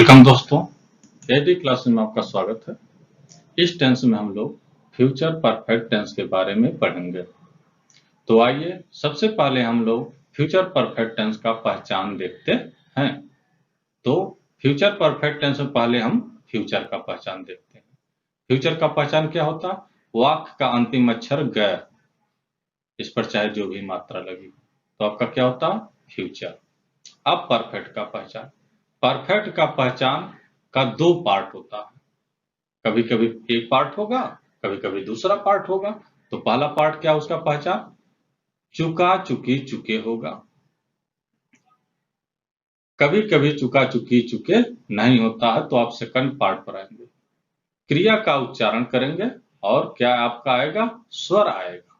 Welcome दोस्तों, AD class में आपका स्वागत है। इस टेंस में हम लोग फ्यूचर परफेक्ट टेंस के बारे में पढ़ेंगे। तो आइए सबसे पहले हम लोग फ्यूचर परफेक्ट टेंस का पहचान देखते हैं। तो फ्यूचर परफेक्ट टेंस में पहले हम फ्यूचर का पहचान देखते हैं। फ्यूचर का पहचान क्या होता? वाक्य का अंतिम अक्षर ग, इस पर चाहे जो भी मात्रा लगी तो आपका क्या होता? फ्यूचर। अब परफेक्ट का पहचान। परफेक्ट का पहचान का दो पार्ट होता है, कभी कभी एक पार्ट होगा, कभी कभी दूसरा पार्ट होगा। तो पहला पार्ट क्या उसका पहचान? चुका चुकी चुके होगा। कभी कभी चुका चुकी चुके नहीं होता है तो आप सेकंड पार्ट पर आएंगे, क्रिया का उच्चारण करेंगे और क्या आपका आएगा? स्वर आएगा,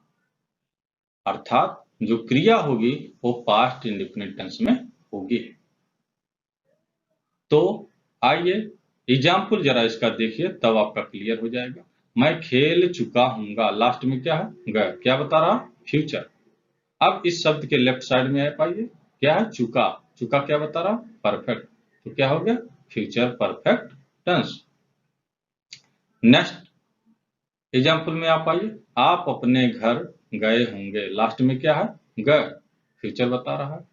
अर्थात जो क्रिया होगी वो पास्ट इंडेफिनिट टेंस में होगी। तो आइए एग्जाम्पल जरा इसका देखिए, तब आपका क्लियर हो जाएगा। मैं खेल चुका हूंगा, लास्ट में क्या है? ग, क्या बता रहा? फ्यूचर। अब इस शब्द के लेफ्ट साइड में आ पाइए, क्या है? चुका। चुका क्या बता रहा? परफेक्ट। तो क्या हो गया? Future perfect tense. Next example में आप आइए, आप अपने घर गए होंगे, लास्ट में क्या है? ग, फ्यूचर बता रहा है।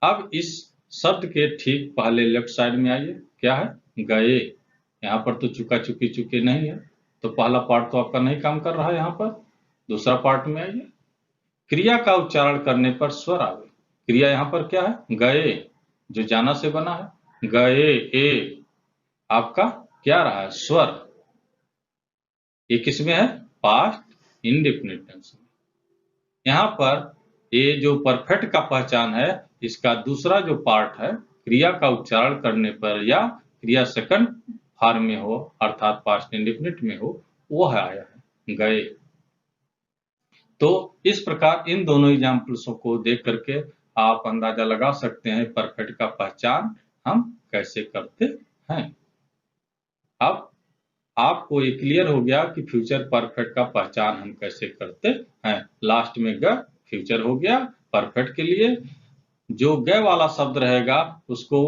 अब इस शब्द के ठीक पहले लेफ्ट साइड में आइए, क्या है? गए। यहाँ पर तो चुका चुकी चुके नहीं है, तो पहला पार्ट तो आपका नहीं काम कर रहा है। यहाँ पर दूसरा पार्ट में आइए, क्रिया का उच्चारण करने पर स्वर आवे। क्रिया यहाँ पर क्या है? गए, जो जाना से बना है। गए ए, आपका क्या रहा है? स्वर। ये किसमें है? पास्ट इंडेफिनिट टेंस में। यहाँ पर ये जो परफेक्ट का पहचान है, इसका दूसरा जो पार्ट है, क्रिया का उच्चारण करने पर या क्रिया सेकंड फॉर्म में हो अर्थात पास्ट इंडेफिनिट में हो, वो है आया है गए। तो इस प्रकार इन दोनों एग्जाम्पल्सों को देख करके आप अंदाजा लगा सकते हैं परफेक्ट का पहचान हम कैसे करते हैं। अब आपको ये क्लियर हो गया कि फ्यूचर परफेक्ट का पहचान हम कैसे करते हैं। लास्ट में ग फ्यूचर हो गया। परफेक्ट के लिए जो ग वाला शब्द रहेगा उसको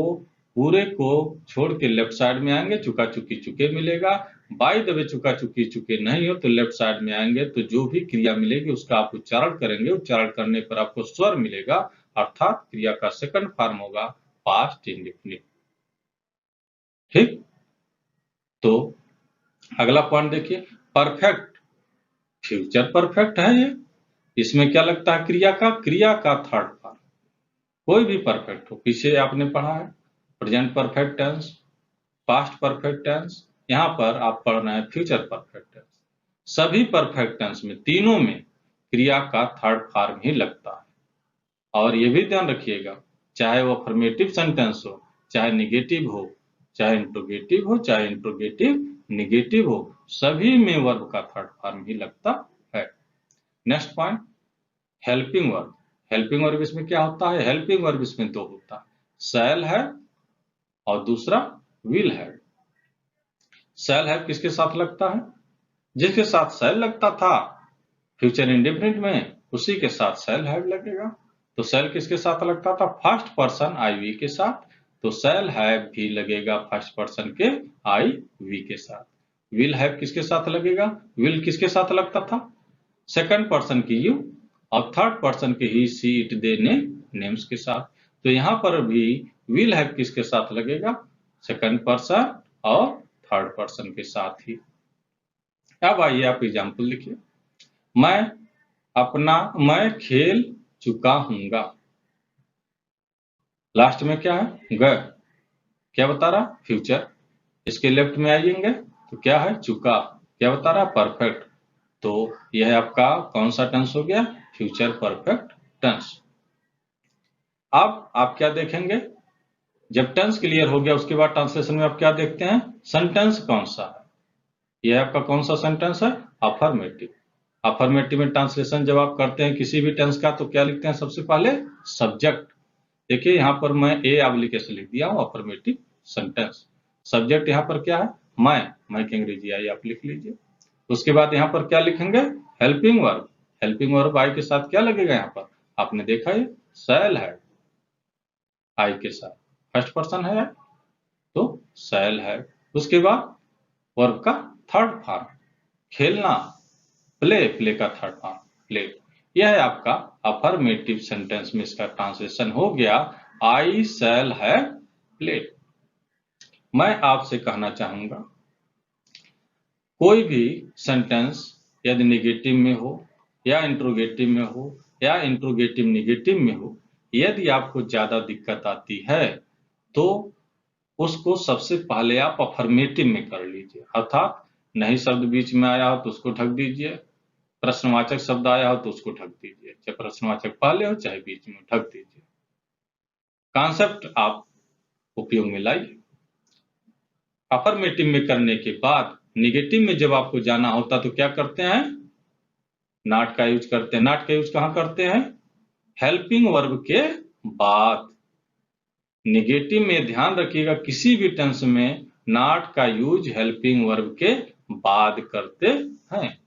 पूरे को छोड़ के लेफ्ट साइड में आएंगे, चुका चुकी चुके मिलेगा। बाय द वे चुका चुकी चुके नहीं हो तो लेफ्ट साइड में आएंगे, तो जो भी क्रिया मिलेगी उसका आप उच्चारण करेंगे। उच्चारण करने पर आपको स्वर मिलेगा, अर्थात क्रिया का सेकंड फॉर्म होगा पास्ट इंडेफिनिट। ठीक, तो अगला पॉइंट देखिए, परफेक्ट। फ्यूचर परफेक्ट है ये, इसमें क्या लगता है? क्रिया का थर्ड फॉर्म। कोई भी परफेक्ट हो, पीछे आपने पढ़ा है present perfect tense, past perfect tense, यहाँ पर आप पढ़ रहे हैं फ्यूचर परफेक्ट टेंस। सभी परफेक्ट टेंस में, तीनों में क्रिया का थर्ड फॉर्म ही लगता है। और ये भी ध्यान रखिएगा, चाहे वो अफर्मेटिव सेंटेंस हो, चाहे निगेटिव हो, चाहे इंट्रोगेटिव हो, चाहे इंट्रोगेटिव निगेटिव हो, सभी में वर्ब का थर्ड फॉर्म ही लगता है। Next point, helping verb. Helping verb इसमें क्या होता है? हेल्पिंग वर्ब इसमें दो होता है, शैल है और दूसरा विल है। शैल है किसके साथ लगता है? जिसके साथ शैल लगता था फ्यूचर इंडेफिनिट में, उसी के साथ शैल हैव लगेगा। तो शैल किसके साथ लगता था? फर्स्ट पर्सन आई वी के साथ, तो शैल हैव भी लगेगा फर्स्ट पर्सन के आई वी के साथ। विल हैव किसके साथ लगेगा? विल किसके साथ लगता था? सेकंड पर्सन की यू और थर्ड पर्सन के ही, सी, इट, दे, ने, नेम्स के साथ। तो यहां पर भी विल हैव किसके साथ लगेगा? सेकंड पर्सन और थर्ड पर्सन के साथ ही। अब आइए आप एग्जाम्पल लिखिए, मैं खेल चुका हूंगा, लास्ट में क्या है? ग, क्या बता रहा? फ्यूचर। इसके लेफ्ट में आइएंगे तो क्या है? चुका, क्या बता रहा? परफेक्ट। तो यह आपका कौन सा टेंस हो गया? Future perfect tense. अब आप क्या देखेंगे, जब टेंस क्लियर हो गया उसके बाद ट्रांसलेशन में आप क्या देखते हैं? सेंटेंस कौन सा है? यह आपका कौन सा सेंटेंस है? अफर्मेटिव। अफर्मेटिव में ट्रांसलेशन जब आप करते हैं किसी भी टेंस का तो क्या लिखते हैं? सबसे पहले सब्जेक्ट। देखिए यहाँ पर मैं ए एप्लीके से लिख दिया हूँ अफर्मेटिव सेंटेंस। सब्जेक्ट यहाँ पर क्या है? मैं की अंग्रेजी आई आप लिख लीजिए। उसके बाद यहाँ पर क्या लिखेंगे? Helping verb. Helping verb I के साथ क्या लगेगा? यहाँ पर आपने देखा ये शैल है आई के साथ, फर्स्ट पर्सन है, तो शैल है। उसके बाद वर्ब का थर्ड फॉर्म खेलना, प्ले, प्ले का थर्ड फॉर्म प्ले। यह है आपका अफर्मेटिव सेंटेंस में इसका ट्रांसलेशन हो गया आई शैल हैव प्लेड। मैं आपसे कहना चाहूंगा कोई भी सेंटेंस यदि निगेटिव में हो या इंट्रोगेटिव में हो या इंट्रोगेटिव निगेटिव में हो, यदि आपको ज्यादा दिक्कत आती है तो उसको सबसे पहले आप अफर्मेटिव में कर लीजिए, अर्थात नहीं शब्द बीच में आया हो तो उसको ढक दीजिए, प्रश्नवाचक शब्द आया हो तो उसको ढक दीजिए, चाहे प्रश्नवाचक पहले हो चाहे बीच में ढक दीजिए। कॉन्सेप्ट आप उपयोग में लाइए। अफर्मेटिव में करने के बाद निगेटिव में जब आपको जाना होता तो क्या करते हैं, नॉट का यूज करते हैं। नॉट का यूज कहां करते हैं, हेल्पिंग वर्ब के बाद। निगेटिव में ध्यान रखिएगा किसी भी टेंस में नॉट का यूज हेल्पिंग वर्ब के बाद करते हैं,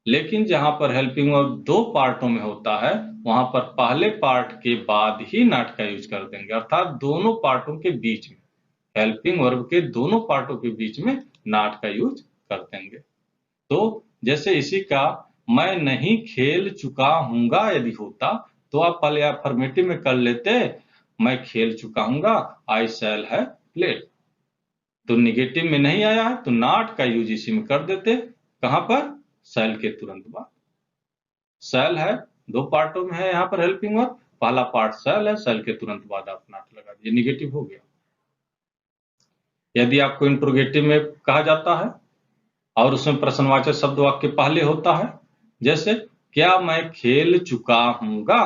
लेकिन जहां पर हेल्पिंग वर्ब दो पार्टों में होता है वहां पर पहले पार्ट के बाद ही नॉट का यूज कर देंगे, अर्थात दोनों पार्टों के बीच में, हेल्पिंग वर्ब के दोनों पार्टों के बीच में नॉट का यूज कर देंगे। तो जैसे इसी का मैं नहीं खेल चुका हूंगा यदि होता तो आप पहले अफर्मेटिव में कर लेते, मैं खेल चुका हूंगा आई शैल हैव प्लेड। तो निगेटिव में नहीं आया है तो नॉट का यूज इसी में कर देते, कहां पर, शैल के तुरंत बाद। शैल है दो पार्टों में है, यहाँ पर हेल्पिंग वर्ब, पहला पार्ट शैल है, शैल के तुरंत बाद आप नॉट लगा दीजिए, निगेटिव हो गया। यदि आपको इंट्रोगेटिव में कहा जाता है और उसमें प्रश्नवाचक शब्द वाक्य पहले होता है, जैसे क्या मैं खेल चुका हूंगा,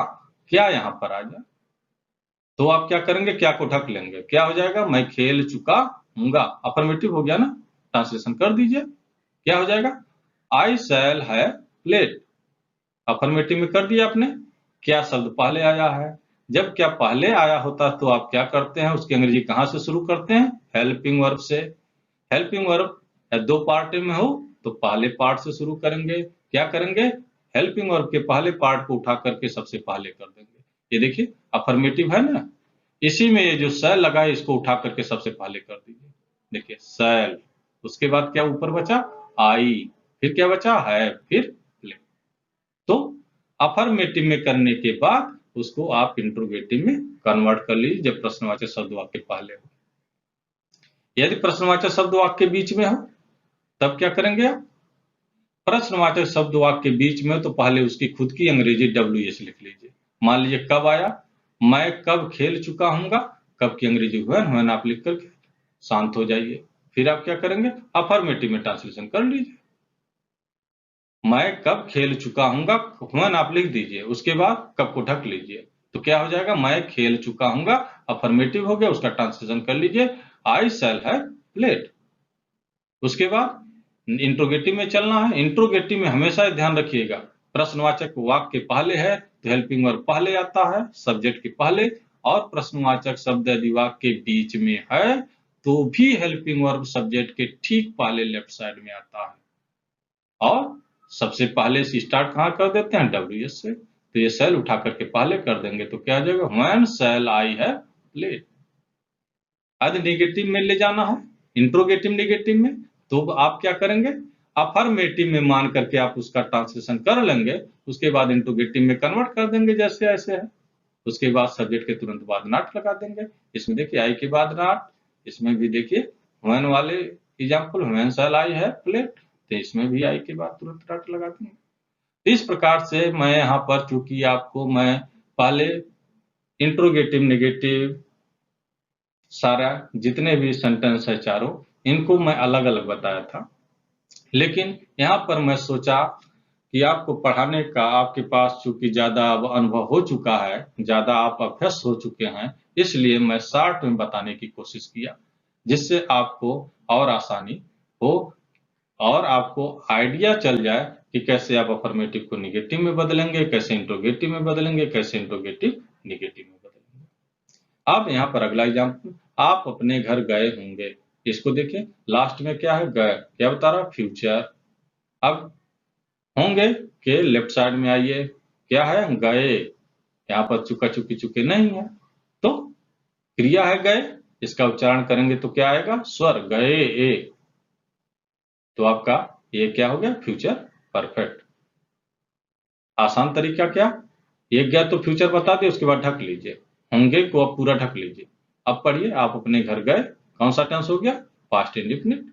क्या यहां पर आ जाए तो आप क्या करेंगे, क्या को ढक लेंगे, क्या हो जाएगा, मैं खेल चुका हूंगा, अफर्मेटिव हो गया ना, ट्रांसलेशन कर दीजिए, क्या हो जाएगा, आई शैल हैव प्लेड। अफर्मेटिव में कर दिया आपने, क्या शब्द पहले आया है, जब क्या पहले आया होता तो आप क्या करते हैं, उसकी अंग्रेजी कहां से शुरू करते हैं, हेल्पिंग वर्ब से। हेल्पिंग वर्ब दो पार्ट में हो तो पहले पार्ट से शुरू करेंगे, क्या करेंगे, हेल्पिंग वर्ब के पहले पार्ट को उठा करके सबसे पहले कर देंगे। ये देखिए अफर्मेटिव है ना, इसी में ये जो शैल लगा है इसको उठा करके सबसे पहले कर दीजिए, देखिए शैल, उसके बाद क्या ऊपर बचा, आई, फिर क्या बचा है, फिर प्ले। तो अफर्मेटिव में करने के बाद उसको आप इंट्रोगेटिव में कन्वर्ट कर लीजिए जब प्रश्नवाचक शब्द वाक्य पहले हो। यदि प्रश्नवाचक शब्द वाक्य बीच में हो तब क्या करेंगे आप, प्रश्नवाचक शब्द वाक्य बीच में तो पहले उसकी खुद की अंग्रेजी WS लिख लीजिए। मान लीजिए कब आया, मैं कब खेल चुका हूंगा, कब की अंग्रेजी व्हेन आप लिख करके शांत हो जाइए, फिर आप क्या करेंगे, अफर्मेटिव में ट्रांसलेशन कर लीजिए, मैं कब खेल चुका हूंगा व्हेन आप लिख दीजिए, उसके बाद कब को ढक लीजिए, तो क्या हो जाएगा, मैं खेल चुका हूंगा, अफर्मेटिव हो गया, उसका ट्रांसलेशन कर लीजिए, आई शैल हैव प्लेड। उसके बाद इंट्रोगेटिव में चलना है, इंट्रोगेटिव में हमेशा ध्यान रखिएगा प्रश्नवाचक वाक्य पहले है तो हेल्पिंग वर्ब पहले आता है सब्जेक्ट के पहले, और प्रश्नवाचक शब्द यदि वाक्य के बीच में है तो भी हेल्पिंग वर्ब सब्जेक्ट के ठीक पहले लेफ्ट साइड में आता है, और सबसे पहले से स्टार्ट कहां कर देते हैं, WS से, तो ये शैल उठा करके पहले कर देंगे तो क्या हो जाएगा, when shall I have played. यदि निगेटिव में ले जाना है, इंट्रोगेटिव निगेटिव में, तो आप क्या करेंगे, अफर्मेटिव में मान करके आप उसका ट्रांसलेशन कर लेंगे, उसके बाद इंट्रोगेटिव में कन्वर्ट कर देंगे जैसे ऐसे है, उसके बाद सब्जेक्ट के तुरंत बाद नॉट लगा देंगे। इसमें देखिए आई के बाद नॉट, इसमें भी देखिए व्हेन वाले एग्जांपल, व्हेन शैल आई है प्लेड, तो इसमें भी आई के बाद तुरंत नॉट लगा देंगे। इस प्रकार से मैं यहाँ पर चूंकि आपको मैं पहले इंट्रोगेटिव निगेटिव सारा जितने भी सेंटेंस है चारों, इनको मैं अलग अलग बताया था, लेकिन यहाँ पर मैं सोचा कि आपको पढ़ाने का आपके पास चूंकि ज्यादा अनुभव हो चुका है, ज्यादा आप अभ्यस्त हो चुके हैं, इसलिए मैं शॉर्ट में बताने की कोशिश किया जिससे आपको और आसानी हो और आपको आइडिया चल जाए कि कैसे आप अफर्मेटिव को निगेटिव में बदलेंगे, कैसे इंट्रोगेटिव में बदलेंगे, कैसे इंट्रोगेटिव निगेटिव में बदलेंगे। अब यहाँ पर अगला एग्जाम्पल, आप अपने घर गए होंगे, इसको देखिए लास्ट में क्या है, गए, क्या बता रहा, फ्यूचर। अब होंगे के लेफ्ट साइड में आइए, क्या है, गए, यहाँ पर चुका चुकी चुके नहीं है तो क्रिया है गए, इसका उच्चारण करेंगे तो क्या आएगा, स्वर, गए ए, तो आपका ये क्या हो गया, फ्यूचर परफेक्ट। आसान तरीका क्या, एक गया तो फ्यूचर बता दिए, उसके बाद ढक लीजिए, होंगे को आप पूरा ढक लीजिए। अब पढ़िए, आप अपने घर गए, कौन सा टेंस हो गया, पास्ट इंडेफिनिट।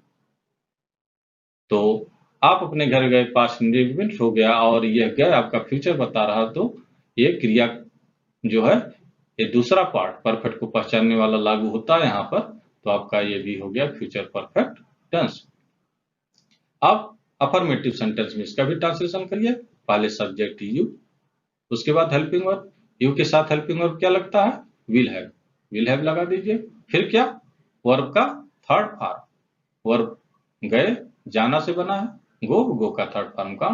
तो आप अपने घर गए पास्ट इंडेफिनिट हो गया, और यह गए आपका फ्यूचर बता रहा, तो ये क्रिया जो है ये दूसरा पार्ट परफेक्ट को पहचानने वाला लागू होता है यहाँ पर, तो आपका ये भी हो गया फ्यूचर परफेक्ट टेंस। अब अफर्मेटिव सेंटेंस में इसका भी ट्रांसलेशन करिए। पहले सब्जेक्ट यू, उसके बाद हेल्पिंग वर्ब, यू के साथ हेल्पिंग वर्ब क्या लगता है, विल हैव लगा दीजिए। फिर क्या, वर्ब का थर्ड फॉर्म, वर्ब गए जाना से बना है, गो का थर्ड फॉर्म का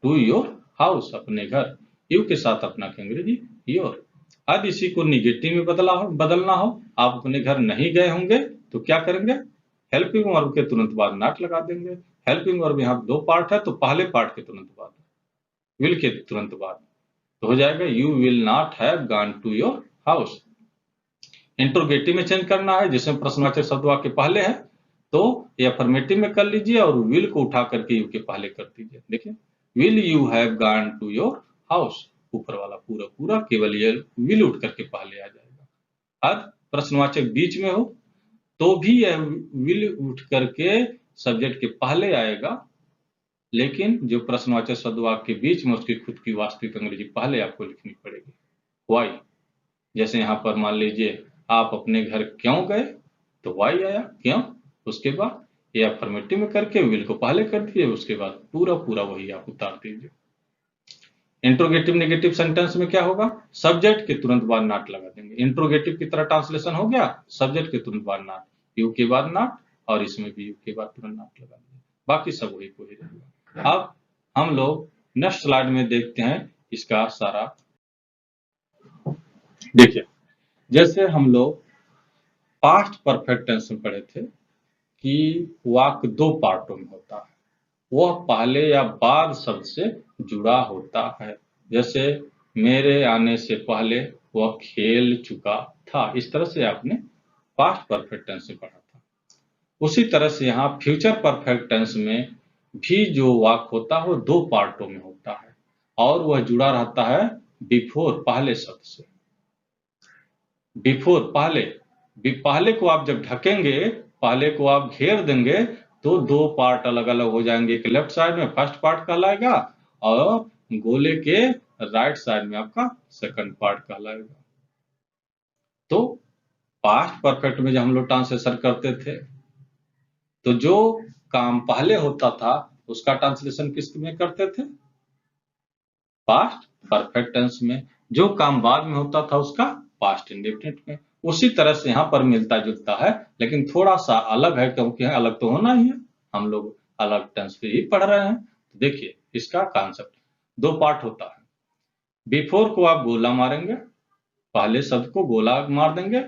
टू योर हाउस, अपने घर, यू के साथ अपना अंग्रेजी योर। अब इसी को निगेटिव में बदलना हो, आप अपने घर नहीं गए होंगे तो क्या करेंगे, हेल्पिंग वर्ब के तुरंत बाद नॉट लगा देंगे। हेल्पिंग वर्ब यहाँ दो पार्ट है, तो पहले पार्ट के तुरंत बाद, विल के तुरंत बाद, तो हो जाएगा you will not have gone to your house. Interrogative में चेंज करना है, जिसमें प्रश्नवाचक शब्द वाक्य पहले है, तो ये अफर्मेटिव में कर लीजिए और विल को उठा करके यू के पहले कर दीजिए। देखिए, will you have gone to your house, ऊपर वाला पूरा पूरा केवल ये विल उठ करके पहले आ जाएगा। अब प्रश्नवाचक बीच में हो तो भी यह विल उठ करके सब्जेक्ट के पहले आएगा, लेकिन जो प्रश्नवाचक शब्द वाक्य के बीच में उसकी खुद की वास्तविक अंग्रेजी पहले आपको लिखनी पड़ेगी। वाई, जैसे यहाँ पर मान लीजिए आप अपने घर क्यों गए, तो वाई आया, क्यों, उसके बाद ये अफर्मेटिव में करके विल को पहले कर दिए, उसके बाद पूरा पूरा वही आप उतार दीजिए। इंट्रोगेटिव नेगेटिव सेंटेंस में क्या होगा, सब्जेक्ट के तुरंत बाद नॉट लगा देंगे। इंट्रोगेटिव की तरह ट्रांसलेशन हो गया, सब्जेक्ट के तुरंत बाद नॉट, यू के बाद नॉट, और इसमें भी यू के बाद तुरंत नॉट लगा देंगे, बाकी सब वही को ही रहेगा। अब हम लोग नेक्स्ट स्लाइड में देखते हैं इसका सारा। देखिए, जैसे हम लोग पास्ट परफेक्ट टेंस में पढ़े थे कि वाक्य दो पार्टों में होता है, वह पहले या बाद शब्द से जुड़ा होता है। जैसे मेरे आने से पहले वह खेल चुका था, इस तरह से आपने पास्ट परफेक्ट टेंस में पढ़ा था। उसी तरह से यहाँ फ्यूचर परफेक्ट टेंस में भी जो वाक्य होता है वो दो पार्टों में होता है, और वह जुड़ा रहता है बिफोर, पहले शब्द से। बिफोर, पहले को आप जब ढकेंगे, पहले को आप घेर देंगे, तो दो पार्ट अलग अलग हो जाएंगे। एक लेफ्ट साइड में फर्स्ट पार्ट कहलाएगा, और गोले के राइट साइड में आपका सेकंड पार्ट कहलाएगा। तो पास्ट परफेक्ट में जब हम लोग ट्रांसलेशन करते थे, तो जो काम पहले होता था उसका ट्रांसलेशन किस में करते थे, पास्ट परफेक्ट टेंस में। जो काम बाद में होता था उसका पास्ट इंडेफिनिट में। उसी तरह से यहाँ पर मिलता जुलता है, लेकिन थोड़ा सा अलग है, क्योंकि अलग तो होना ही है, हम लोग अलग टेंस पे ही पढ़ रहे हैं। तो देखिए, इसका कॉन्सेप्ट दो पार्ट होता है। बिफोर को आप गोला मारेंगे, पहले शब्द को गोला मार देंगे।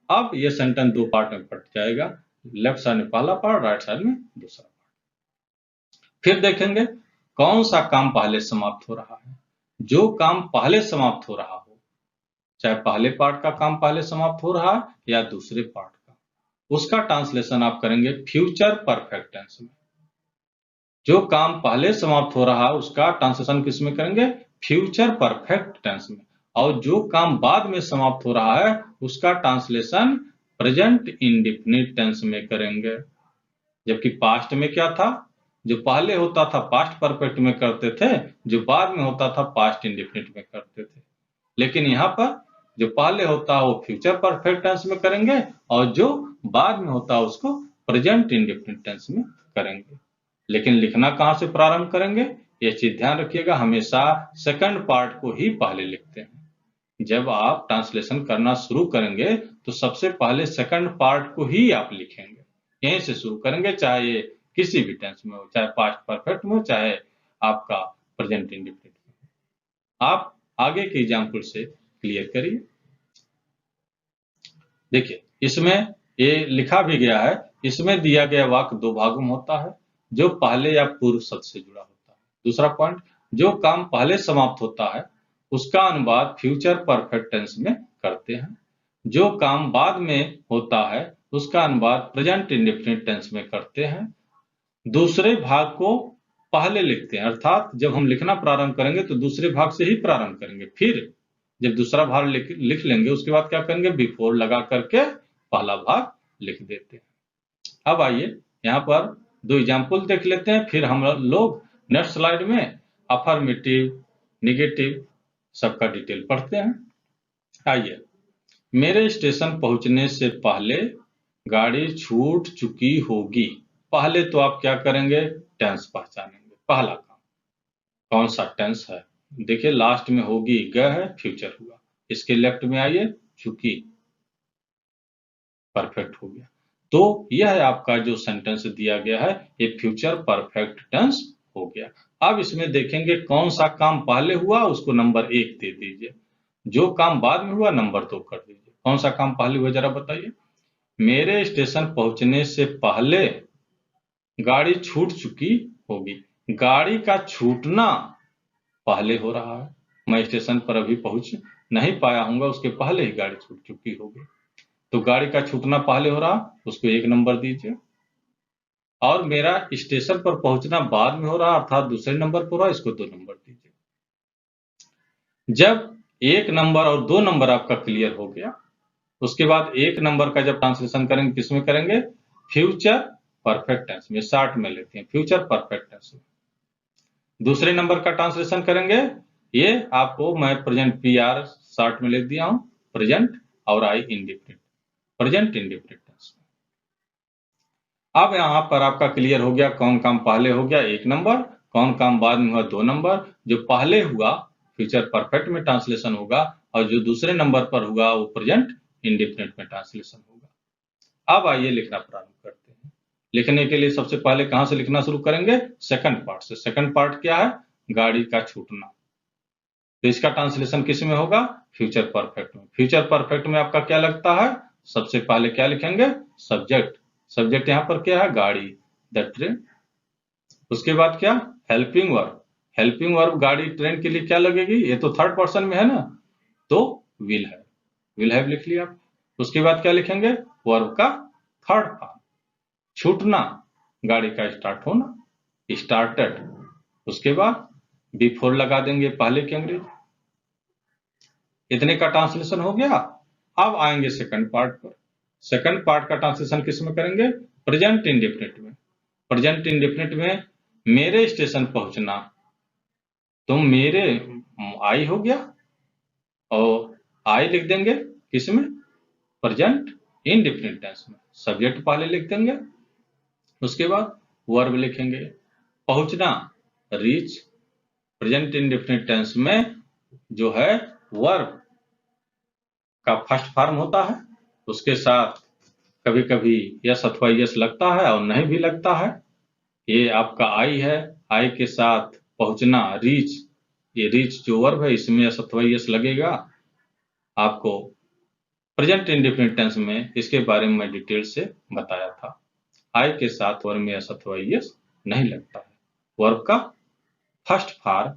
अब ये सेंटेंस दो पार्ट में बट जाएगा, लेफ्ट साइड में पहला पार्ट, राइट साइड में दूसरा पार्ट। फिर देखेंगे कौन सा काम पहले समाप्त हो रहा है। जो काम पहले समाप्त हो रहा हो, चाहे पहले पार्ट का काम पहले समाप्त हो रहा है या दूसरे पार्ट का, उसका ट्रांसलेशन आप करेंगे फ्यूचर परफेक्ट टेंस में। जो काम पहले समाप्त हो रहा है उसका ट्रांसलेशन किस में करेंगे, फ्यूचर परफेक्ट टेंस में। और जो काम बाद में समाप्त हो रहा है उसका ट्रांसलेशन प्रेजेंट इंडेफिनिट टेंस में करेंगे। जबकि पास्ट में क्या था, जो पहले होता था पास्ट परफेक्ट में करते थे, जो बाद में होता था पास्ट इंडेफिनिट में करते थे। लेकिन यहाँ पर जो पहले होता है वो फ्यूचर परफेक्ट टेंस में करेंगे, और जो बाद में होता है उसको प्रेजेंट इंडेफिनिट टेंस में करेंगे। लेकिन लिखना कहां से प्रारंभ करेंगे, ये चीज ध्यान रखिएगा, हमेशा सेकंड पार्ट को ही पहले लिखते हैं। जब आप ट्रांसलेशन करना शुरू करेंगे तो सबसे पहले सेकंड पार्ट को ही आप लिखेंगे, यहीं से शुरू करेंगे, चाहे ये किसी भी टेंस में हो, चाहे पास्ट परफेक्ट में हो, चाहे आपका प्रेजेंट इंडेफिनिट में हो। आप आगे के एग्जाम्पल से क्लियर करिए। देखिए, इसमें ये लिखा भी गया है, इसमें दिया गया वाक्य दो भागों में होता है, जो पहले या पूर्व शब्द से जुड़ा होता है। दूसरा पॉइंट, जो काम पहले समाप्त होता है उसका अनुवाद फ्यूचर परफेक्ट टेंस में करते हैं। जो काम बाद में होता है उसका अनुवाद प्रेजेंट इंडेफिनिट टेंस में करते हैं। दूसरे भाग को पहले लिखते हैं, अर्थात जब हम लिखना प्रारंभ करेंगे तो दूसरे भाग से ही प्रारंभ करेंगे, फिर जब दूसरा भाग लिख लेंगे उसके बाद क्या करेंगे, बिफोर लगा करके पहला भाग लिख देते हैं। अब आइए यहाँ पर दो एग्जाम्पल देख लेते हैं, फिर हम लोग नेक्स्ट स्लाइड में अफर्मेटिव, निगेटिव सबका डिटेल पढ़ते हैं। आइए, मेरे स्टेशन पहुंचने से पहले गाड़ी छूट चुकी होगी। पहले तो आप क्या करेंगे, टेंस पहचानेंगे। पहला काम कौन सा टेंस है, देखिए लास्ट में होगी ग है, फ्यूचर हुआ। इसके लेफ्ट में आइए, चुकी परफेक्ट हो गया। तो यह है आपका जो सेंटेंस दिया गया है, ये फ्यूचर परफेक्ट टेंस हो गया। अब इसमें देखेंगे कौन सा काम पहले हुआ उसको नंबर 1 दे दीजिए, जो काम बाद में हुआ नंबर 2 कर दीजिए। कौन सा काम पहले हुआ जरा बताइए। मेरे स्टेशन पहुंचने से पहले गाड़ी छूट चुकी होगी। गाड़ी का छूटना पहले हो रहा है, मैं स्टेशन पर अभी पहुंच नहीं पाया हूंगा, उसके पहले ही गाड़ी छूट चुकी होगी। तो गाड़ी का छूटना पहले हो रहा, उसको 1 नंबर दीजिए। और मेरा स्टेशन पर पहुंचना बाद में हो रहा, अर्थात दूसरे नंबर पर हो रहा, इसको 2 नंबर दीजिए। जब 1 नंबर और 2 नंबर आपका क्लियर हो गया, उसके बाद 1 नंबर का जब ट्रांसलेशन करेंगे किसमें करेंगे, फ्यूचर परफेक्ट टेंस में, शॉर्ट में लेते हैं फ्यूचर परफेक्ट टेंस में। दूसरे नंबर का ट्रांसलेशन करेंगे, ये आपको मैं प्रेजेंट पीआर शॉर्ट में लिख दिया हूं, प्रेजेंट और आई इंडेफिनिट, प्रेजेंट इंडेफिनिट टेंस। अब यहां पर आपका क्लियर हो गया कौन काम पहले हो गया 1 नंबर, कौन काम बाद में हुआ 2 नंबर। जो पहले हुआ फ्यूचर परफेक्ट में ट्रांसलेशन होगा, और जो दूसरे नंबर पर हुआ वो प्रेजेंट इंडेफिनिट में ट्रांसलेशन होगा। अब आइए लिखना प्रारंभ करते हैं। लिखने के लिए सबसे पहले कहां से लिखना शुरू करेंगे, सेकंड पार्ट से। सेकंड पार्ट क्या है, गाड़ी का छूटना। तो इसका ट्रांसलेशन किस में होगा, फ्यूचर परफेक्ट में। फ्यूचर परफेक्ट में आपका क्या लगता है, सबसे पहले क्या लिखेंगे, सब्जेक्ट। सब्जेक्ट यहाँ पर क्या है, गाड़ी, द ट्रेन। उसके बाद क्या, हेल्पिंग वर्ब। हेल्पिंग वर्ब गाड़ी ट्रेन के लिए क्या लगेगी, ये तो थर्ड पर्सन में है ना, तो विल है, विल हैव लिख लिया। उसके बाद क्या लिखेंगे, वर्ब का थर्ड फॉर्म। छूटना, गाड़ी का स्टार्ट होना, स्टार्टेड। उसके बाद बिफोर लगा देंगे पहले की अंग्रेजी। इतने का ट्रांसलेशन हो गया। अब आएंगे सेकंड पार्ट पर। सेकंड पार्ट का ट्रांसलेशन किस में करेंगे, प्रेजेंट इंडेफिनिट में। प्रेजेंट इंडेफिनिट में मेरे स्टेशन पहुंचना, तो मेरे आई हो गया, और आई लिख देंगे किसमें, प्रेजेंट इंडेफिनिट टेंस में। सब्जेक्ट पहले लिख देंगे, उसके बाद वर्ब लिखेंगे। पहुंचना, रीच। प्रेजेंट इंडेफिनिट टेंस में जो है वर्ब का फर्स्ट फॉर्म होता है, उसके साथ कभी कभी यस अथवा यस लगता है और नहीं भी लगता है। ये आपका आई है, आई के साथ पहुंचना, रीच। ये रीच जो वर्ब है इसमें यस अथवा यस लगेगा। आपको प्रेजेंट इंडेफिनिट टेंस में इसके बारे में मैं डिटेल से बताया था। आई के साथ वर्ब में यस अथवा यस नहीं लगता है, वर्ब का फर्स्ट फॉर्म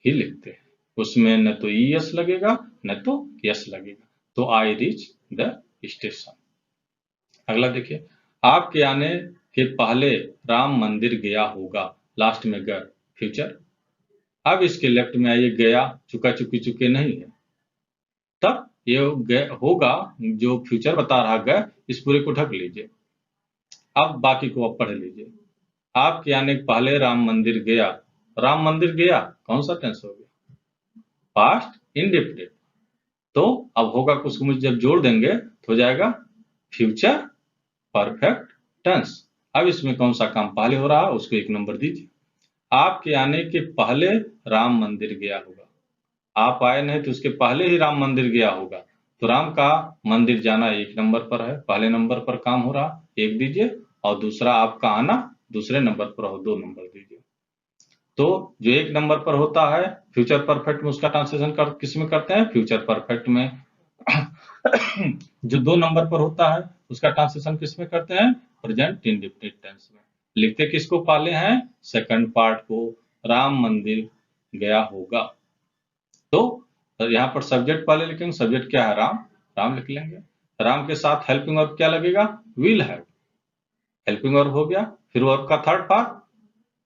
ही लिखते हैं, उसमें न तो यस लगेगा न तो यस लगेगा। तो आई रीच द स्टेशन। अगला देखिए, आपके आने के पहले राम मंदिर गया होगा, लास्ट में ग, फ्यूचर। अब इसके लेफ्ट में आइए, गया, चुका चुकी चुके नहीं है, तब ये होगा जो फ्यूचर बता रहा ग, इस पूरे को ढक लीजिए। अब बाकी को आप पढ़ लीजिए। आपके आने के पहले राम मंदिर गया, राम मंदिर गया कौन सा टेंस हो गया, पास्ट इंडेफिनिट। तो अब होगा कुछ मुझे जब जोड़ देंगे तो हो जाएगा फ्यूचर परफेक्ट टेंस। अब इसमें कौन सा काम पहले हो रहा है उसको 1 नंबर दीजिए। आपके आने के पहले राम मंदिर गया होगा, आप आए नहीं तो उसके पहले ही राम मंदिर गया होगा, तो राम का मंदिर जाना 1 नंबर पर है, पहले नंबर पर काम हो रहा, 1 दीजिए। और दूसरा आपका आना दूसरे नंबर पर हो, 2 नंबर दीजिए। तो जो 1 नंबर पर होता है फ्यूचर परफेक्ट में, उसका ट्रांसलेशन किस में करते हैं, फ्यूचर परफेक्ट में। जो 2 नंबर पर होता है उसका ट्रांसलेशन किस में करते हैं, प्रेजेंट इंडेफिनिट टेंस में। लिखते किसको पहले हैं, सेकंड पार्ट को, राम मंदिर गया होगा। तो यहाँ पर सब्जेक्ट पहले लिखेंगे, सब्जेक्ट क्या है, राम, राम लिख लेंगे। राम के साथ हेल्पिंग वर्ब क्या लगेगा? Will have. हेल्पिंग वर्ब हो गया। फिर वर्ब का थर्ड पार्ट,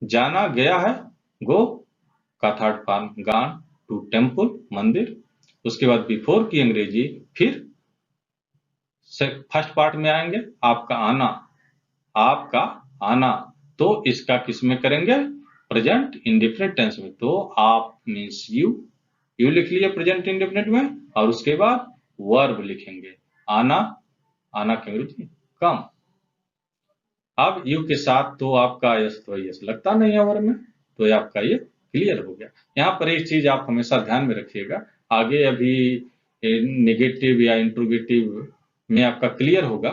जाना गया है, गो का third form gone to temple, मंदिर। उसके बाद बिफोर की अंग्रेजी, फिर फर्स्ट पार्ट में आएंगे आपका आना, आपका आना। तो इसका किस में करेंगे? प्रेजेंट इंडेफिनिट टेंस में। तो आप मीन्स यू लिख लिए प्रेजेंट इंडेफिनिट में, और उसके बाद वर्ब लिखेंगे आना, आना की अंग्रेजी कम। अब यू के साथ तो आपका यस तो यस लगता नहीं है वर्ब में, तो ये आपका ये क्लियर हो गया। यहाँ पर एक चीज आप हमेशा ध्यान में रखिएगा, आगे अभी नेगेटिव या इंट्रोगेटिव में आपका क्लियर होगा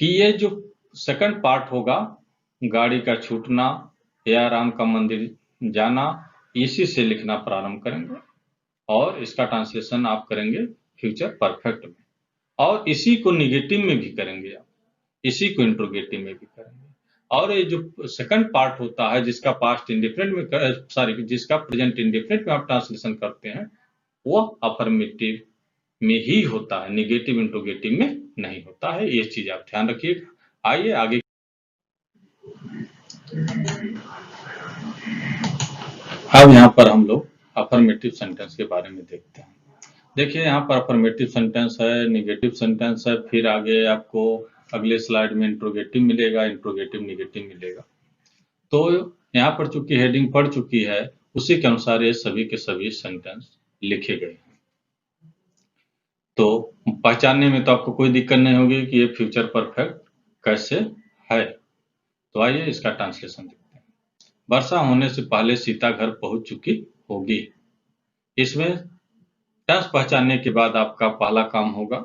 कि ये जो सेकंड पार्ट होगा, गाड़ी का छूटना या राम का मंदिर जाना, इसी से लिखना प्रारंभ करेंगे और इसका ट्रांसलेशन आप करेंगे फ्यूचर परफेक्ट में, और इसी को निगेटिव में भी करेंगे आप, इसी को इंट्रोगेटिव में भी करेंगे। और ये जो सेकंड पार्ट होता है जिसका पास्ट इंडेफिनिट में सॉरी जिसका प्रेजेंट इंडेफिनिट में आप ट्रांसलेशन करते हैं, वो अफर्मेटिव में ही होता है, निगेटिव इंट्रोगेटिव में नहीं होता है। ये चीज आप ध्यान रखिएगा। आइए आगे। अब यहाँ पर हम लोग अफर्मेटिव सेंटेंस के बारे में देखते हैं। देखिए यहाँ पर अफर्मेटिव सेंटेंस है, निगेटिव सेंटेंस है, फिर आगे आपको अगले स्लाइड में इंट्रोगेटिव मिलेगा, इंट्रोगेटिव निगेटिव मिलेगा। तो यहाँ पर चूंकि हेडिंग पड़ चुकी है, उसी के अनुसार ये सभी के सभी सेंटेंस लिखे गए हैं। तो पहचानने में तो आपको कोई दिक्कत नहीं होगी कि ये फ्यूचर परफेक्ट कैसे है। तो आइए इसका ट्रांसलेशन देखते हैं। वर्षा होने से पहले सीता घर पहुंच चुकी होगी। इसमें टेंस पहचानने के बाद आपका पहला काम होगा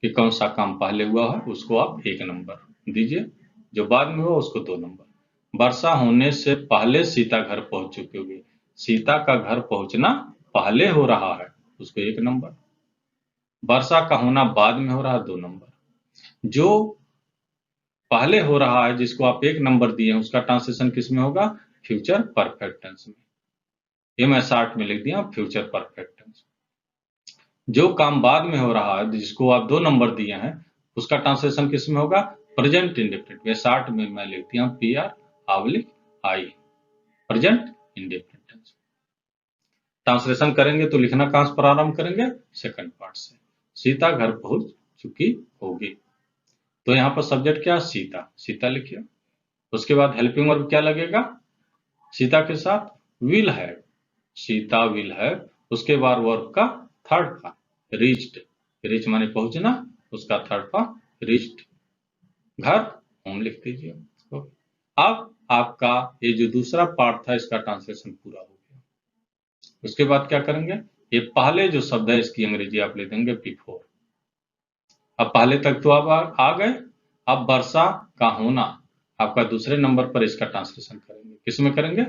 कि कौन सा काम पहले हुआ है उसको आप 1 नंबर दीजिए, जो बाद में हुआ उसको 2 नंबर। वर्षा होने से पहले सीता घर पहुंच चुकी होगी, सीता का घर पहुंचना पहले हो रहा है, उसको 1 नंबर। वर्षा का होना बाद में हो रहा है, 2 नंबर। जो पहले हो रहा है जिसको आप 1 नंबर दिए हैं, उसका ट्रांसलेशन किस में होगा? फ्यूचर परफेक्ट टेंस में। ये मैं शॉर्ट में लिख दिया फ्यूचर परफेक्ट टेंस। जो काम बाद में हो रहा है जिसको आप 2 नंबर दिए हैं, उसका ट्रांसलेशन किस में होगा? प्रेजेंट इंडेफिनिट में। शॉर्ट में मैं लिख दिया PR आवलिक आई, प्रेजेंट इंडेफिनिट टेंस। ट्रांसलेशन करेंगे तो लिखना कहां से प्रारंभ करेंगे? सेकंड पार्ट से। सीता घर पहुंच चुकी होगी। तो यहाँ पर सब्जेक्ट क्या? सीता, सीता लिखिए। उसके बाद हेल्पिंग वर्ब क्या लगेगा सीता के साथ? Will have, Sita will have. उसके बाद वर्ब का थर्ड फॉर्म रीच्ड, रीच माने पहुंचना, उसका थर्ड फॉर्म रीच्ड। घर होम लिख दीजिए। अब आपका ये जो दूसरा पार्ट था इसका ट्रांसलेशन पूरा हो गया। उसके बाद क्या करेंगे? ये पहले जो शब्द है इसकी अंग्रेजी आप ले देंगे बिफोर। अब पहले तक तो आप आ गए। अब वर्षा का होना आपका दूसरे नंबर पर इसका ट्रांसलेशन करेंगे। किसमें करेंगे?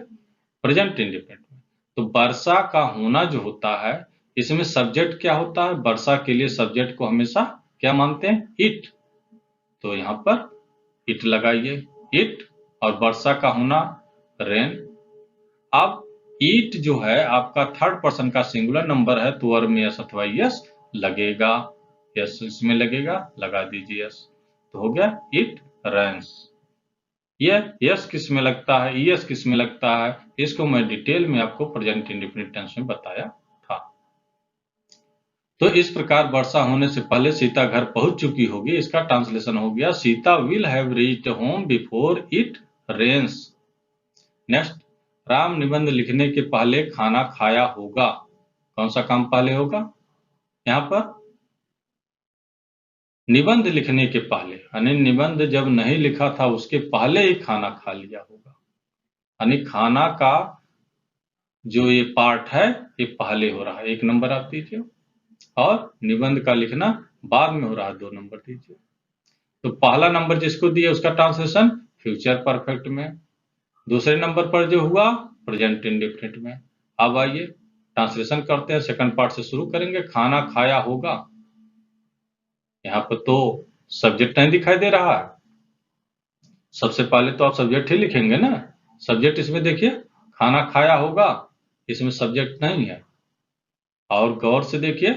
प्रेजेंट इंडेफिनिट में। तो वर्षा का होना जो होता है, इसमें सब्जेक्ट क्या होता है? वर्षा के लिए सब्जेक्ट को हमेशा क्या मानते हैं? इट। तो यहाँ पर इट लगाइए, इट। और वर्षा का होना रेन। अब इट जो है आपका थर्ड पर्सन का सिंगुलर नंबर है, तो वर्ब में यस अथवा यस लगेगा। यस इसमें लगेगा, लगा दीजिए यस। तो हो गया इट रेन्स। ये यस किस में लगता है, यस किस में लगता है, इसको मैं डिटेल में आपको प्रेजेंट इंडेफिनिट टेंस में बताया था। तो इस प्रकार वर्षा होने से पहले सीता घर पहुंच चुकी होगी, इसका ट्रांसलेशन हो गया Sita will have reached home before it rains. Next, Ram निबंध लिखने के पहले खाना खाया होगा। कौन सा काम पहले होगा? यहाँ पर निबंध लिखने के पहले, यानी निबंध जब नहीं लिखा था उसके पहले ही खाना खा लिया होगा। यानी खाना का जो ये पार्ट है ये पहले हो रहा है, 1 नंबर आप दीजिए। और निबंध का लिखना बाद में हो रहा है, 2 नंबर दीजिए। तो पहला नंबर जिसको दिया उसका ट्रांसलेशन फ्यूचर परफेक्ट में। दूसरे नंबर पर जो हुआ प्रेजेंट इंडेफिनिट में। अब आइए ट्रांसलेशन करते हैं, सेकंड पार्ट से शुरू करेंगे। खाना खाया होगा, यहाँ पर तो सब्जेक्ट नहीं दिखाई दे रहा है। सबसे पहले तो आप सब्जेक्ट ही लिखेंगे ना। सब्जेक्ट इसमें देखिए खाना खाया होगा, इसमें सब्जेक्ट नहीं है। और गौर से देखिए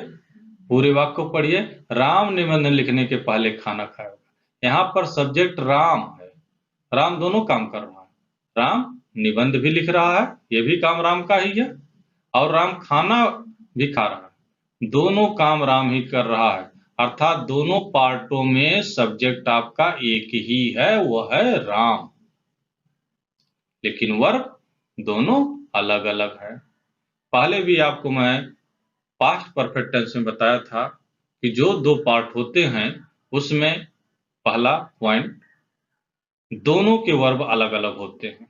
पूरे वाक्य को पढ़िए। राम निबंध लिखने के पहले खाना खाया होगा। यहाँ पर सब्जेक्ट राम है, राम दोनों काम कर रहा है। राम निबंध भी लिख रहा है, ये भी काम राम का ही है, और राम खाना भी खा रहा है। दोनों काम राम ही कर रहा है, अर्थात दोनों पार्टों में सब्जेक्ट आपका एक ही है, वह है राम, लेकिन वर्ब दोनों अलग अलग है। पहले भी आपको मैं पास्ट परफेक्ट टेंस में बताया था कि जो दो पार्ट होते हैं उसमें पहला पॉइंट, दोनों के वर्ब अलग अलग होते हैं।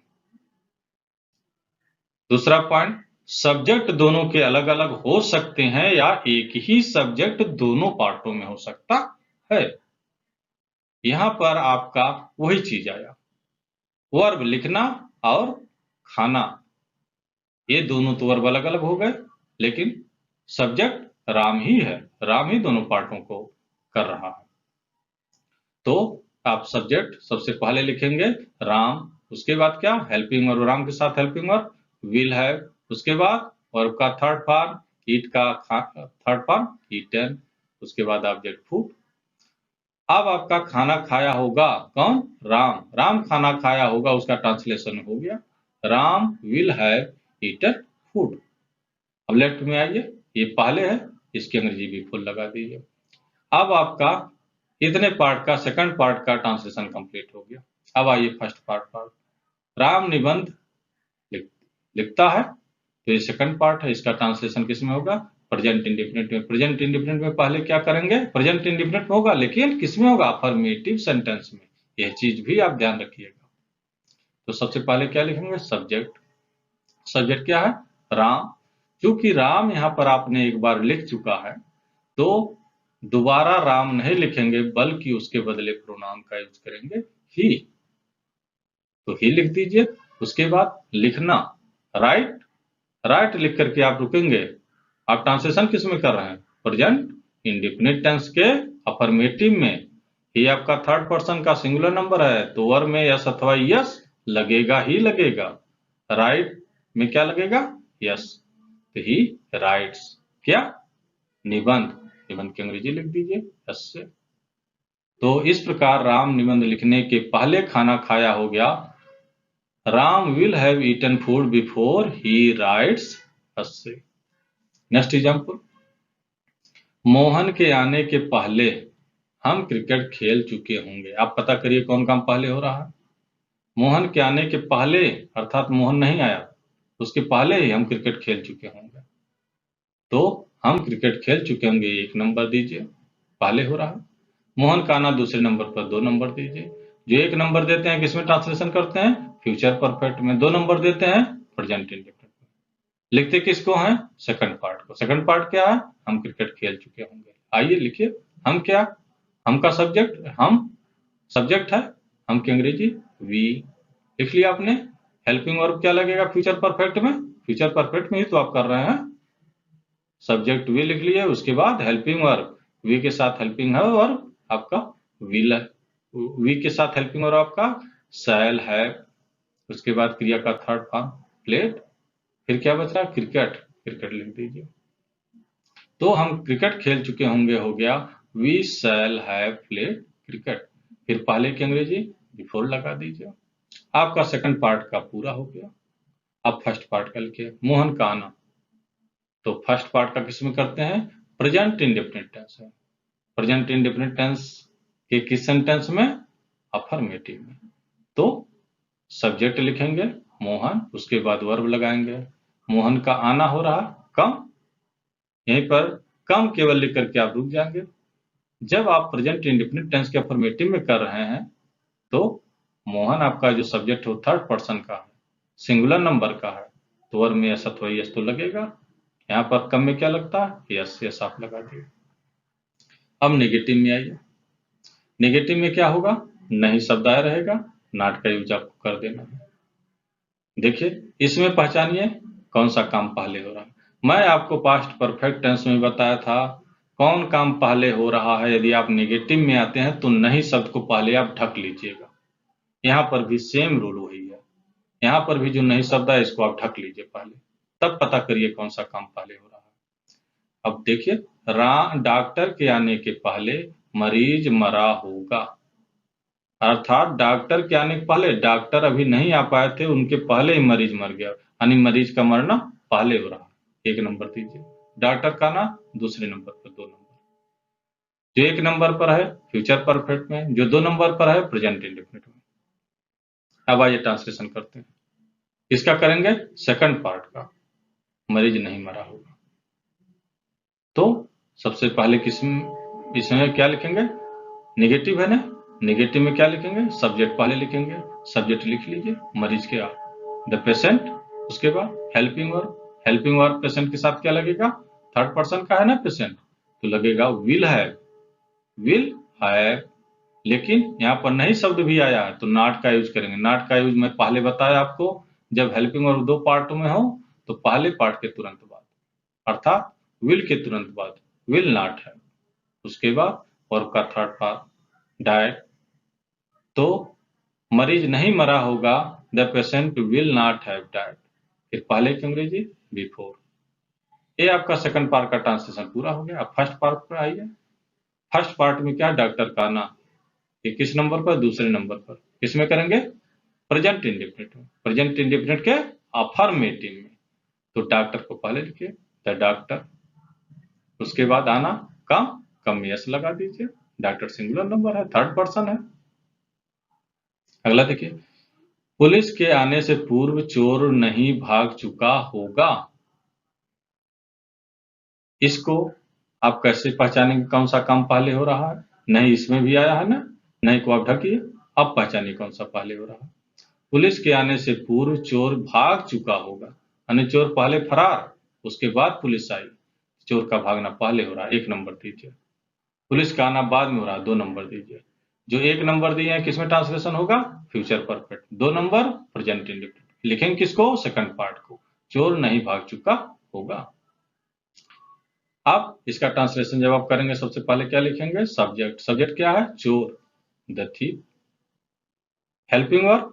दूसरा पॉइंट, सब्जेक्ट दोनों के अलग अलग हो सकते हैं या एक ही सब्जेक्ट दोनों पार्टों में हो सकता है। यहां पर आपका वही चीज आया, वर्ब लिखना और खाना, ये दोनों तो वर्ब अलग अलग हो गए, लेकिन सब्जेक्ट राम ही है, राम ही दोनों पार्टों को कर रहा है। तो आप सब्जेक्ट सबसे पहले लिखेंगे राम, उसके बाद क्या, हेल्पिंग वर्ब, राम के साथ हेल्पिंग वर्ब विल हैव, उसके बाद वर्ब का थर्ड फॉर्म, ईट का थर्ड फॉर्म ईटन, उसके बाद ऑब्जेक्ट फूड। अब आपका खाना खाया होगा कौन, राम, राम खाना खाया होगा, उसका ट्रांसलेशन हो गया Ram will have eaten food. अब लेफ्ट में आइए, ये पहले है, इसके अंग्रेजी भी फुल लगा दीजिए। अब आपका इतने पार्ट का सेकंड पार्ट का ट्रांसलेशन कंप्लीट हो गया। अब आइए फर्स्ट पार्ट, राम निबंध लिखता है, तो ये सेकंड पार्ट है, इसका ट्रांसलेशन किस में होगा, प्रेजेंट इंडेफिनिट में। प्रेजेंट इंडेफिनिट में पहले क्या करेंगे, प्रेजेंट इंडेफिनिट में होगा, लेकिन किस में होगा, अफर्मेटिव सेंटेंस में। यह चीज भी आप ध्यान रखिएगा। तो सबसे पहले क्या लिखेंगे, सब्जेक्ट, सब्जेक्ट क्या है, राम। क्योंकि राम यहाँ पर आपने एक बार लिख चुका है, तो दोबारा राम नहीं लिखेंगे, बल्कि उसके बदले प्रोनाउन का यूज करेंगे ही, तो ही लिख दीजिए। उसके बाद लिखना, राइट, राइट लिख करके आप रुकेंगे। आप ट्रांसलेशन किस में कर रहे हैं, प्रेजेंट इंडेफिनिट टेंस के अफर्मेटिव में। ये आपका थर्ड पर्सन का सिंगुलर नंबर है, तो वर्ब में यस अथवा यस लगेगा ही लगेगा। राइट में क्या लगेगा, यस, तो ही राइट्स, क्या, निबंध, निबंध की अंग्रेजी लिख दीजिए यस से। तो इस प्रकार राम निबंध लिखने के पहले खाना खाया हो गया, Ram will have eaten food before he writes essay। Next example, Mohan के आने के पहले हम क्रिकेट खेल चुके होंगे। आप पता करिए कौन काम पहले हो रहा है, मोहन के आने के पहले, अर्थात मोहन नहीं आया, उसके पहले ही हम क्रिकेट खेल चुके होंगे। तो हम क्रिकेट खेल चुके होंगे, एक नंबर दीजिए, पहले हो रहा है। मोहन का आना दूसरे नंबर पर 2 नंबर दीजिए। जो 1 नंबर देते हैं किसमें ट्रांसलेशन करते हैं, फ्यूचर परफेक्ट में। 2 नंबर देते हैं प्रेजेंट इंडेफिनिट में। लिखते किसको हैं, सेकंड पार्ट को। सेकंड पार्ट क्या है, हम क्रिकेट खेल चुके होंगे। आइए लिखिए, हम क्या, हम का सब्जेक्ट, हम सब्जेक्ट है, हम की अंग्रेजी वी, लिख लिया आपने। हेल्पिंग वर्ब क्या लगेगा फ्यूचर परफेक्ट में, फ्यूचर परफेक्ट में ही तो आप कर रहे हैं, सब्जेक्ट वी लिख लिए, उसके बाद हेल्पिंग वर्ब, वी के साथ हेल्पिंग है वर्ब आपका विल है, वी के साथ हेल्पिंग वर्ब आपका शैल है, उसके बाद क्रिया का थर्ड फॉर्म प्लेड, फिर क्या बच रहा, क्रिकेट, क्रिकेट लिख दीजिए। तो हम क्रिकेट खेल चुके होंगे हो गया, we shall have played cricket, फिर पहले की अंग्रेजी बिफोर लगा दीजिए। आपका सेकंड पार्ट का पूरा हो गया। अब फर्स्ट पार्ट का लिखिए, मोहन का आना, तो फर्स्ट पार्ट का किसमें करते हैं, प्रेजेंट इंडेफिनिट टेंस है। प्रेजेंट इंडेफिनिट टेंस के किस सेंटेंस में, अफर्मेटिव में। तो सब्जेक्ट लिखेंगे मोहन, उसके बाद वर्ब लगाएंगे। मोहन का आना हो रहा कम, यहीं पर कम केवल लिख करके आप रुक जाएंगे। जब आप प्रेजेंट इंडेफिनिट टेंस के अफर्मेटिव में कर रहे हैं, तो मोहन आपका जो सब्जेक्ट हो थर्ड पर्सन का है, सिंगुलर नंबर का है, तो वर्ब में यस अथवा यस तो लगेगा। यहाँ पर कम में क्या लगता है, यस, यस आप लगा दिए। अब नेगेटिव में आइए, नेगेटिव में क्या होगा, नहीं शब्द आया रहेगा, नॉट का यूज आपको कर देना है। देखिए इसमें पहचानिए कौन सा काम पहले हो रहा है। मैं आपको पास्ट परफेक्ट टेंस में बताया था कौन काम पहले हो रहा है। यदि आप नेगेटिव में आते हैं तो नहीं शब्द को पहले आप ढक लीजिएगा। यहाँ पर भी सेम रूल वही है, यहाँ पर भी जो नहीं शब्द है इसको आप ढक लीजिए पहले, तब पता करिए कौन सा काम पहले हो रहा है। अब देखिए, डॉक्टर के आने के पहले मरीज मरा होगा, अर्थात डॉक्टर के आने के पहले, डॉक्टर अभी नहीं आ पाए थे, उनके पहले ही मरीज मर गया, यानी मरीज का मरना पहले हो रहा। एक नंबर दीजिए। डॉक्टर का ना दूसरे नंबर पर, 2 नंबर। जो 1 नंबर पर है फ्यूचर परफेक्ट में, जो 2 नंबर पर है प्रेजेंट इंडेफिनिट में। अब आइए ट्रांसलेशन करते हैं। इसका करेंगे सेकंड पार्ट का, मरीज नहीं मरा होगा। तो सबसे पहले इसमें क्या लिखेंगे? नेगेटिव है ना, नेगेटिव में क्या लिखेंगे? सब्जेक्ट पहले लिखेंगे, सब्जेक्ट लिख लीजिए, मरीज के आप, द पेशेंट। उसके बाद helping verb, helping verb patient के साथ क्या लगेगा? थर्ड पर्सन का है ना पेशेंट, तो लगेगा विल हैव, विल हैव। लेकिन यहाँ पर नहीं शब्द भी आया है तो नॉट का यूज करेंगे। नॉट का यूज मैं पहले बताया आपको, जब हेल्पिंग वर्ब 2 पार्टों में हो तो पहले पार्ट के तुरंत बाद, अर्थात विल के तुरंत बाद विल नॉट है, उसके बाद वर्ब का थर्ड पार्ट डाइड। तो मरीज नहीं मरा होगा, the patient will not have died. फिर पहले की अंग्रेजी बिफोर। ये आपका सेकंड पार्ट का ट्रांसलेशन पूरा हो गया। अब फर्स्ट पार्ट पर आइए। फर्स्ट पार्ट में क्या? डॉक्टर का आना। ये किस नंबर पर? दूसरे नंबर पर। किसमें करेंगे? प्रेजेंट इंडेफिनिट में। प्रेजेंट इंडेफिनिट के अफर्मेटिव में। तो डॉक्टर को पहले लिखिए, द डॉक्टर। उसके बाद आना कम, कम यस लगा दीजिए। डॉक्टर सिंगुलर नंबर है, थर्ड पर्सन है। अगला देखिए, पुलिस के आने से पूर्व चोर नहीं भाग चुका होगा। इसको आप कैसे पहचानेंगे कौन सा काम पहले हो रहा है? नहीं इसमें भी आया है ना, नहीं को आप ढकिए। अब पहचानिए कौन सा पहले हो रहा है। पुलिस के आने से पूर्व चोर भाग चुका होगा, यानी चोर पहले फरार, उसके बाद पुलिस आई। चोर का भागना पहले हो रहा है, 1 नंबर दीजिए। पुलिस का आना बाद में हो रहा है, 2 नंबर दीजिए। जो 1 नंबर दिए हैं किसमें ट्रांसलेशन होगा? Future perfect. 2 number present indefinite. लिखेंगे किसको? सेकंड पार्ट को, चोर नहीं भाग चुका होगा। अब इसका ट्रांसलेशन जब आप करेंगे, सबसे पहले क्या लिखेंगे? सब्जेक्ट। सब्जेक्ट क्या है? चोर, द थीफ। हेल्पिंग वर्ब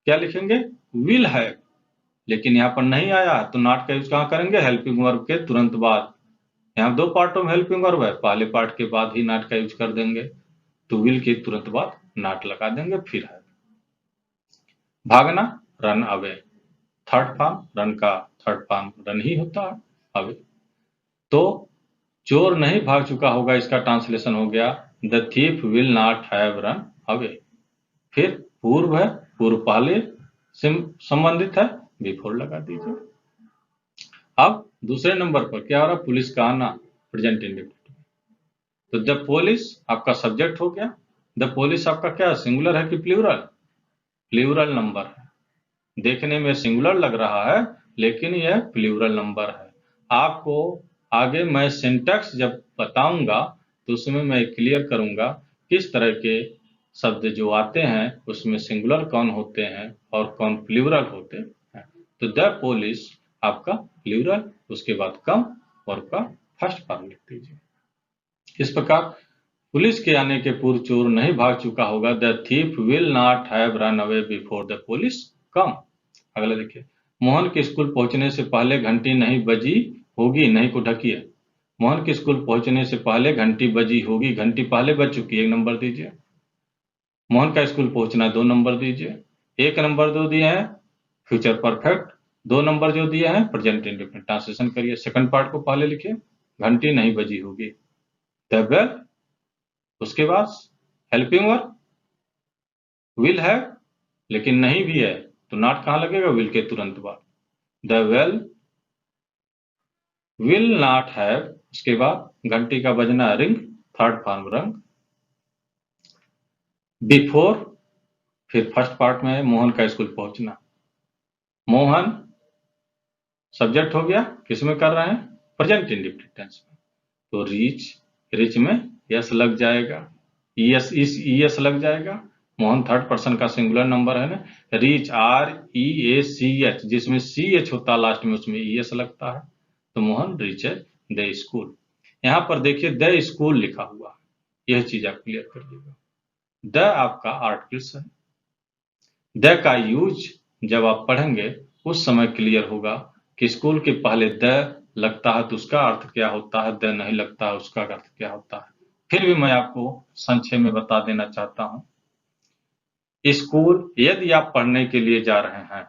क्या लिखेंगे? Will have. लेकिन यहाँ पर नहीं आया तो नॉट का यूज कहाँ करेंगे? हेल्पिंग वर्ब के तुरंत बाद। यहाँ 2 पार्टों में हेल्पिंग वर्ब है, पहले पार्ट के बाद ही नॉट का यूज कर देंगे, तो विल के तुरंत बाद नॉट लगा देंगे, फिर है। भागना, run away. Third form, run का थर्ड फॉर्म रन ही होता है, अवे। तो चोर नहीं भाग चुका होगा, इसका ट्रांसलेशन हो गया the thief will not have run away. फिर पूर्व है, पूर्व पहले से संबंधित है, बिफोर लगा दीजिए। अब दूसरे नंबर पर क्या हो रहा है? पुलिस का आना, प्रेजेंट इंडेफिनिट। तो द पुलिस आपका सब्जेक्ट हो गया। द पुलिस आपका क्या सिंगुलर है कि प्लूरल? प्लूरल नंबर है। देखने में सिंगुलर लग रहा है लेकिन यह प्लूरल नंबर है। आपको आगे मैं सिंटैक्स जब बताऊंगा तो उसमें मैं क्लियर करूंगा किस तरह के शब्द जो आते हैं उसमें सिंगुलर कौन होते हैं और कौन प्लूरल होते हैं। तो द पुलिस आपका प्लूरल, उसके बाद कम और का फर्स्ट फॉर्म लिख दीजिए। इस प्रकार पुलिस के आने के पूर्व चोर नहीं भाग चुका होगा, the thief will not have run away before the police come. अगला देखिए, मोहन के स्कूल पहुंचने से पहले घंटी नहीं बजी होगी, नहीं को ढकिए। मोहन के स्कूल पहुंचने से पहले घंटी बजी होगी, घंटी पहले बज चुकी है, 1 नंबर दीजिए। मोहन का स्कूल पहुंचना, 2 नंबर दीजिए। 1 नंबर 2 दिए हैं फ्यूचर परफेक्ट, 2 नंबर जो दिए हैं प्रेजेंट इंडेफिनिट। ट्रांसलेशन करिए, सेकंड पार्ट को पहले लिखिए, घंटी नहीं बजी होगी, द बेल। उसके बाद हेल्पिंग वर्ब विल है, लेकिन नहीं भी है तो नॉट कहां लगेगा? विल के तुरंत बाद। The well will not have, उसके बाद घंटी का बजना, रिंग, थर्ड फॉर्म रंग। बिफोर, फिर फर्स्ट पार्ट में मोहन का स्कूल पहुंचना। मोहन सब्जेक्ट हो गया, किसमें कर रहे हैं? प्रेजेंट इंडेफिनिट टेंस में। तो रीच, रीच में यस लग जाएगा, यस लग जाएगा। मोहन थर्ड पर्सन का सिंगुलर नंबर है ना, रीच REACH, जिसमें CH होता है लास्ट में, उसमें ES लगता है, तो मोहन रीचेज द स्कूल। यहां पर देखिए द स्कूल लिखा हुआ, यह चीज आप क्लियर करिएगा। द आपका आर्टिकल्स है। द का यूज जब आप पढ़ेंगे उस समय क्लियर होगा कि स्कूल के पहले द लगता है तो उसका अर्थ क्या होता है, द नहीं लगता है उसका अर्थ क्या होता है। फिर भी मैं आपको संक्षेप में बता देना चाहता हूं। स्कूल यदि आप पढ़ने के लिए जा रहे हैं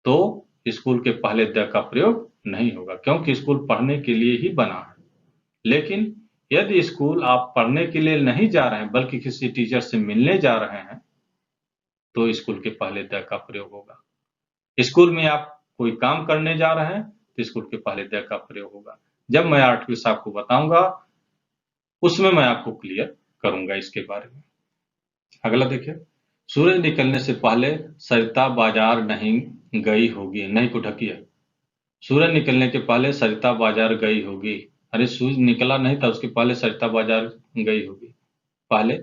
तो स्कूल के पहले द का प्रयोग नहीं होगा, क्योंकि स्कूल पढ़ने के लिए ही बना है। लेकिन यदि स्कूल आप पढ़ने के लिए नहीं जा रहे हैं बल्कि किसी टीचर से मिलने जा रहे हैं तो स्कूल के पहले द का प्रयोग होगा। स्कूल में आप कोई काम करने जा रहे हैं तो स्कूल के पहले द का प्रयोग होगा। जब मैं आर्टिकल्स आपको बताऊंगा उसमें मैं आपको क्लियर करूंगा इसके बारे में। अगला देखिए, सूरज निकलने से पहले सरिता बाजार नहीं गई होगी। नहीं को ढकिए। सूरज निकलने के पहले सरिता बाजार गई होगी। अरे सूरज निकला नहीं था, उसके पहले सरिता बाजार गई होगी। पहले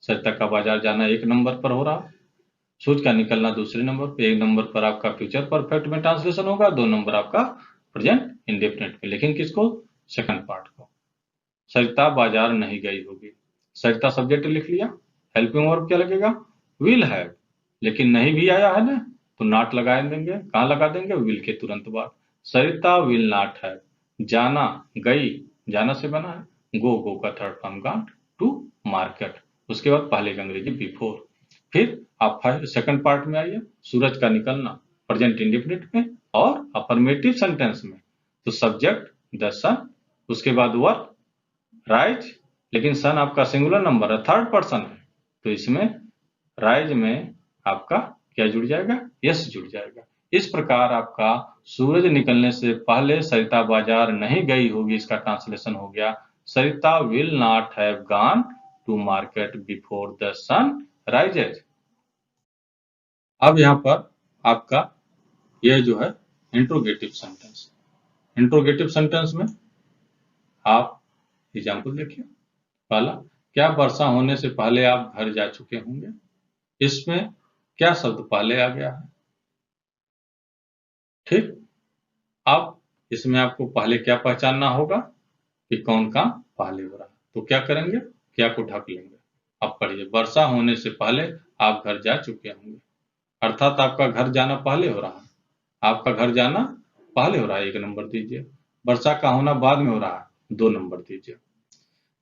सरिता का बाजार जाना एक नंबर पर हो रहा, सूरज का निकलना दूसरे नंबर पे। एक नंबर पर आपका फ्यूचर परफेक्ट में ट्रांसलेशन होगा, दो नंबर आपका प्रेजेंट इंडेफिनिट में। लेकिन किसको? सेकंड पार्ट को। सरिता बाजार नहीं गई होगी। सरिता सब्जेक्ट लिख लिया, हेल्पिंग वर्ब क्या लगेगा? Will have. लेकिन नहीं भी आया है ना तो नॉट लगा देंगे। कहां लगा देंगे? विल के तुरंत बाद। Sarita will not have. जाना, गई, जाना से बना है। गो का third form gone to market. उसके बाद पहले का अंग्रेजी बिफोर। फिर आप सेकंड पार्ट में आइए। सूरज का निकलना प्रेजेंट इंडेफिनिट में और अफर्मेटिव सेंटेंस में। तो सब्जेक्ट द सन, उसके बाद वर्ब राइज, लेकिन सन आपका सिंगुलर नंबर है, थर्ड पर्सन है, तो इसमें राइज में आपका क्या जुड़ जाएगा? यस जुड़ जाएगा। इस प्रकार आपका सूरज निकलने से पहले सरिता बाजार नहीं गई होगी, इसका ट्रांसलेशन हो गया Sarita will not have gone to market before the sun rises. अब यहां पर आपका यह जो है इंट्रोगेटिव सेंटेंस। इंट्रोगेटिव सेंटेंस में आप एग्जाम्पल देखिए। पहला, क्या वर्षा होने से पहले आप घर जा चुके होंगे? इसमें क्या शब्द पहले आ गया है? ठीक। अब इसमें आपको पहले क्या पहचानना होगा कि कौन काम पहले हो रहा है। तो क्या करेंगे? क्या को ढक लेंगे। अब पढ़िए, वर्षा होने से पहले आप घर जा चुके होंगे, अर्थात आपका घर जाना पहले हो रहा है। आपका घर जाना पहले हो रहा है, एक नंबर दीजिए। वर्षा का होना बाद में हो रहा है, दो नंबर दीजिए।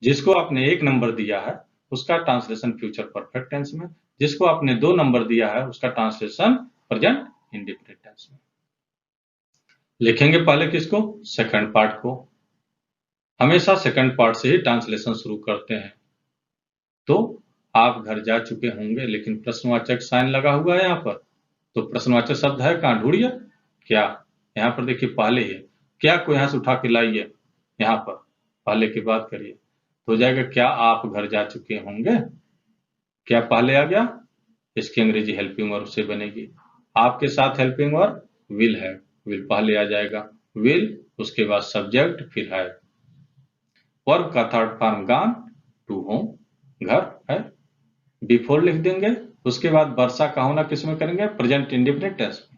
जिसको आपने एक नंबर दिया है उसका ट्रांसलेशन फ्यूचर परफेक्ट टेंस में, जिसको आपने दो नंबर दिया है उसका ट्रांसलेशन प्रेजेंट इंडेफिनिट टेंस में। लिखेंगे पहले किसको? सेकंड पार्ट को। हमेशा सेकंड पार्ट से ही ट्रांसलेशन शुरू करते हैं। तो आप घर जा चुके होंगे, लेकिन प्रश्नवाचक साइन लगा हुआ है यहाँ पर, तो प्रश्नवाचक शब्द है कहाँ? ढूंढिए। क्या? यहाँ पर देखिए पहले ही है। क्या को यहाँ से उठा के लाइए, यहाँ पर पहले की बात करिए तो हो जाएगा क्या आप घर जा चुके होंगे। क्या पहले आ गया? इसकी अंग्रेजी हेल्पिंग वर्ब से बनेगी। आपके साथ हेल्पिंग वर्ब विल है, विल पहले आ जाएगा। विल, उसके बाद सब्जेक्ट, फिर है। वर्ब का third form gone to home, घर है। बिफोर लिख देंगे। उसके बाद वर्षा का होना किसमें करेंगे? प्रेजेंट इंडेफिनिट टेंस में।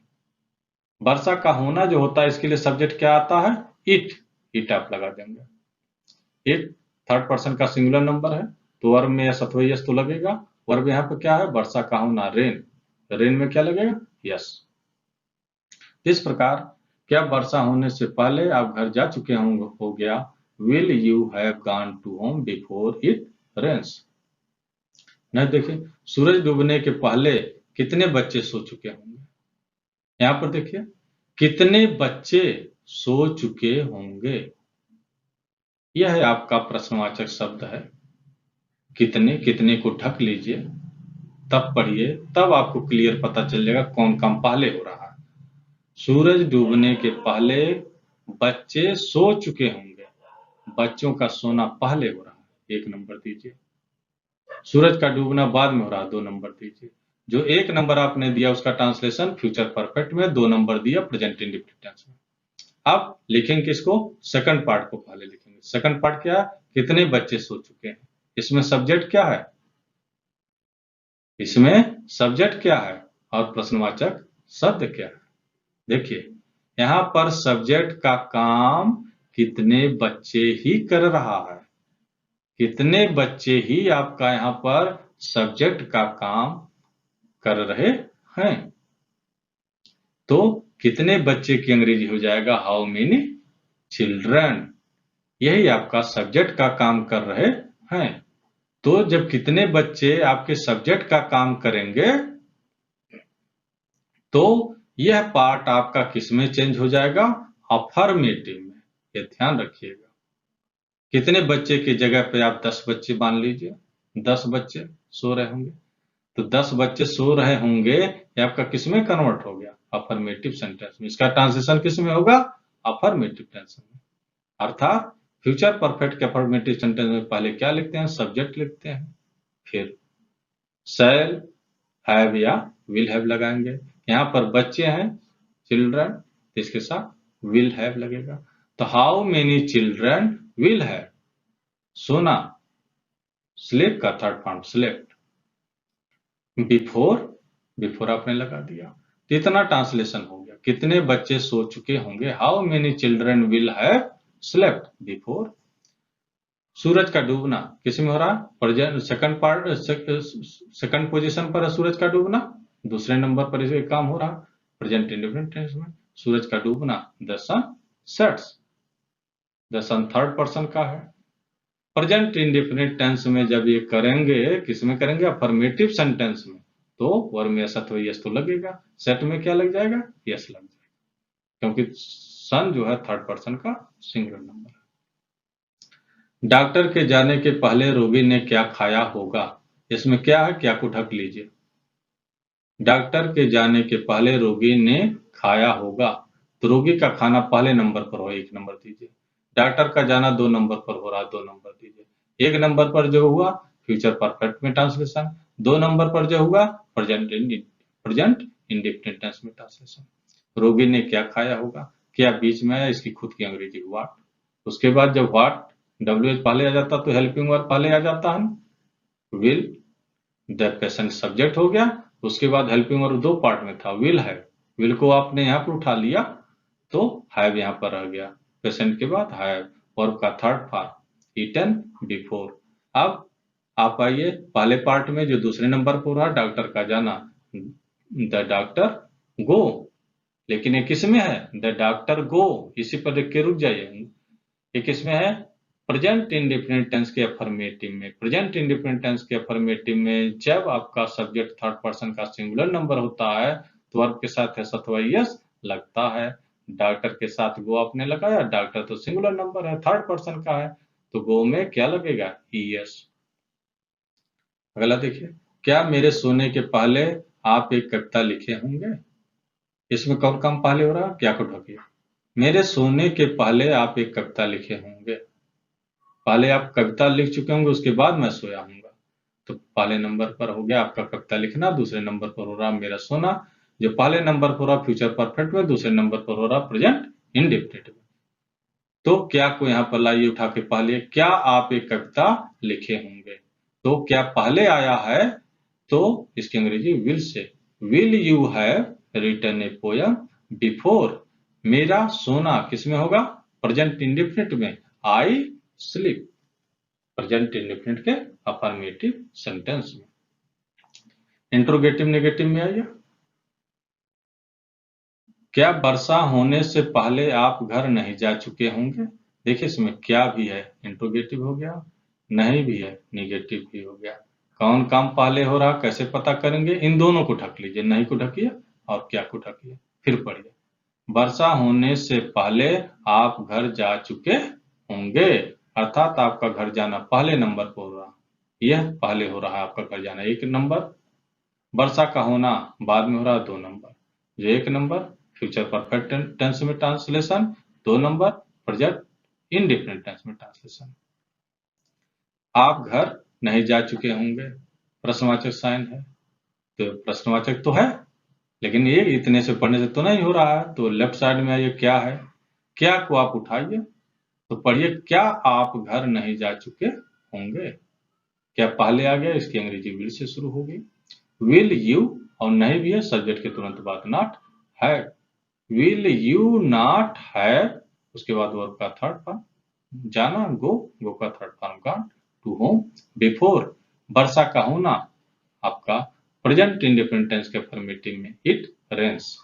वर्षा का होना जो होता है इसके लिए सब्जेक्ट क्या आता है? इट। इट आप लगा देंगे। इट थर्ड पर्सन का सिंगुलर नंबर है तो वर्ब में सत्वय यस तो लगेगा। वर्ब यहाँ पर क्या है? वर्षा का होना रेन। रेन में क्या लगेगा? यस। इस प्रकार क्या वर्षा होने से पहले आप घर जा चुके होंगे हो गया will you have gone to home before it rains. नहीं देखिए, सूरज डूबने के पहले कितने बच्चे सो चुके होंगे। यहाँ पर देखिए, कितने बच्चे सो चुके होंगे, यह है आपका प्रश्नवाचक शब्द है। कितने, कितने को ढक लीजिए, तब पढ़िए, तब आपको क्लियर पता चल जाएगा कौन काम पहले हो रहा है। सूरज डूबने के पहले बच्चे सो चुके होंगे। बच्चों का सोना पहले हो रहा है, एक नंबर दीजिए। सूरज का डूबना बाद में हो रहा है, दो नंबर दीजिए। जो एक नंबर आपने दिया उसका ट्रांसलेशन फ्यूचर परफेक्ट में, दो नंबर दिया प्रेजेंट इंडेफिनिट टेंस में। अब लिखेंगे किसको? सेकंड पार्ट को पहले लिखेंगे। सेकंड पार्ट क्या? कितने बच्चे सो चुके हैं। इसमें सब्जेक्ट क्या है? इसमें सब्जेक्ट क्या है और प्रश्नवाचक शब्द क्या है? देखिए, यहां पर सब्जेक्ट का काम कितने बच्चे ही कर रहा है। कितने बच्चे ही आपका यहां पर सब्जेक्ट का काम कर रहे हैं। तो कितने बच्चे की अंग्रेजी हो जाएगा हाउ मेनी चिल्ड्रन, यही आपका सब्जेक्ट का काम कर रहे हैं। तो जब कितने बच्चे आपके सब्जेक्ट का काम करेंगे तो यह पार्ट आपका किसमें चेंज हो जाएगा? अफर्मेटिव में। ये ध्यान रखिएगा। कितने बच्चे की जगह पे आप 10 बच्चे मान लीजिए, 10 बच्चे सो रहे होंगे, तो 10 बच्चे सो रहे होंगे, ये आपका किसमें कन्वर्ट हो गया? अफर्मेटिव सेंटेंस में। इसका ट्रांसलेशन किसमें होगा? अफर्मेटिव टेंस में। अर्थात फ्यूचर परफेक्ट के अफर्मेटिव सेंटेंस में पहले क्या लिखते हैं? सब्जेक्ट लिखते हैं, फिर शैल, हैव या विल हैव लगाएंगे। यहाँ पर बच्चे हैं चिल्ड्रन, तो इसके साथ विल हैव लगेगा। तो how many children will have? सोना, स्लीप का third form slept. Before, before आपने लगा दिया। तो इतना ट्रांसलेशन हो गया, कितने बच्चे सो चुके होंगे। How many children will have slept before. सूरज का डूबना किस में हो रहा है? Present, second part, second position पर है सूरज का डूबना, दूसरे नंबर पर इसे काम हो रहा प्रेजेंट इंडेफिनिट टेंस में। सूरज का डूबना, the sun sets, the sun third person का है। प्रेजेंट इंडेफिनिट टेंस में जब ये करेंगे, किस में करेंगे? अफर्मेटिव सेंटेंस में, तो वर्ब में अथवा यस तो लगेगा, सेट में क्या लग जाएगा? यस लग जाएगा, क्योंकि सन जो है थर्ड पर्सन का सिंगुलर नंबर है। डॉक्टर के जाने के पहले रोगी ने क्या खाया होगा? इसमें क्या है? क्या को ढक लीजिए। डॉक्टर के जाने के पहले रोगी ने खाया होगा, तो रोगी का खाना पहले नंबर पर हो, 1 नंबर दीजिए। डॉक्टर का जाना 2 नंबर पर हो रहा, 2 नंबर दीजिए। 1 नंबर पर जो हुआ फ्यूचर परफेक्ट में ट्रांसलेशन, 2 नंबर पर जो हुआ प्रेजेंट इंडेफिनिट टेंस में ट्रांसलेशन। रोगी ने क्या खाया होगा, क्या बीच में आया, इसकी खुद की अंग्रेजी व्हाट। उसके बाद जब व्हाट डब्ल्यू एच पहले आ जाता तो हेल्पिंग वर्ब पहले आ जाता है, विल, द पेशेंट सब्जेक्ट हो गया। उसके बाद हेल्पिंग वर्ब 2 पार्ट में था, विल हैव, विल को आपने यहाँ पर उठा लिया तो हैव यहाँ पर रह गया, पेशेंट के बाद हैव, वर्ब का थर्ड पार्ट ईटन बिफोर। अब आप आइए पहले पार्ट में जो दूसरे नंबर पर रहा, डॉक्टर का जाना, द डॉक्टर गो, लेकिन ये किस में है? द डॉक्टर गो, इसी पर देख के रुक जाइए। ये किसमें है? प्रेजेंट इंडेफिनिट टेंस के अफर्मेटिव में। प्रेजेंट इंडेफिनिट टेंस के अफर्मेटिव में जब आपका सब्जेक्ट थर्ड पर्सन का सिंगुलर नंबर होता है तो वर्ब के साथ एस अथवा यस लगता है। डॉक्टर के साथ गो आपने लगाया, डॉक्टर तो सिंगुलर नंबर है, थर्ड पर्सन का है, तो गो में क्या लगेगा? ईएस। अगला देखिए, क्या मेरे सोने के पहले आप एक कविता लिखे होंगे? इसमें कौन काम पहले हो रहा है? क्या को ढकिए। मेरे सोने के पहले आप एक कविता लिखे होंगे, पहले आप कविता लिख चुके होंगे, उसके बाद मैं सोया हूंगा। तो पहले नंबर पर हो गया आपका कविता लिखना, दूसरे नंबर पर हो रहा मेरा सोना। जो पहले नंबर पर हो रहा फ्यूचर परफेक्ट में, दूसरे नंबर पर हो रहा प्रेजेंट इंडेफिनिट में। तो क्या को यहाँ पर लाइए उठा के पहले, क्या आप एक कविता लिखे होंगे। तो क्या पहले आया है तो इसकी अंग्रेजी विल से। Will you have written a poem before? मेरा सोना किसमें होगा? प्रेजेंट इंडेफिनिट में, आई स्लीप, प्रेजेंट इंडेफिनिट के अफर्मेटिव सेंटेंस में। इंट्रोगेटिव नेगेटिव में आइए, क्या वर्षा होने से पहले आप घर नहीं जा चुके होंगे? देखिए इसमें क्या भी है, इंट्रोगेटिव हो गया, नहीं भी है, नेगेटिव भी हो गया। कौन काम पहले हो रहा कैसे पता करेंगे? इन दोनों को ढक लीजिए, नहीं को ढकिए और क्या को ढकिए, फिर पढ़िए। वर्षा होने से पहले आप घर जा चुके होंगे, अर्थात आपका घर जाना पहले नंबर पर हो रहा, यह पहले हो रहा है आपका घर जाना 1 नंबर। वर्षा का होना बाद में हो रहा 2 नंबर। जो 1 नंबर फ्यूचर परफेक्ट टेंस में translation, 2 number present indefinite tense में ट्रांसलेशन। आप घर नहीं जा चुके होंगे, प्रश्नवाचक साइन है, तो प्रश्नवाचक तो है, लेकिन ये इतने से पढ़ने से तो नहीं हो रहा है। तो लेफ्ट साइड में आइए, क्या है, क्या को आप उठाइए तो पढ़िए, क्या आप घर नहीं जा चुके होंगे। क्या पहले आ गया, इसकी अंग्रेजी विल से शुरू होगी। विल यू, और नहीं भी है सब्जेक्ट के तुरंत बाद not have, will you not have, उसके बाद वर्ब का थर्ड फॉर्म जाना, गो, गो का third form gone to home. Before, वर्षा का होना आपका प्रेजेंट इंडेफिनिट टेंस के अफर्मेटिव में, इट रेन्स।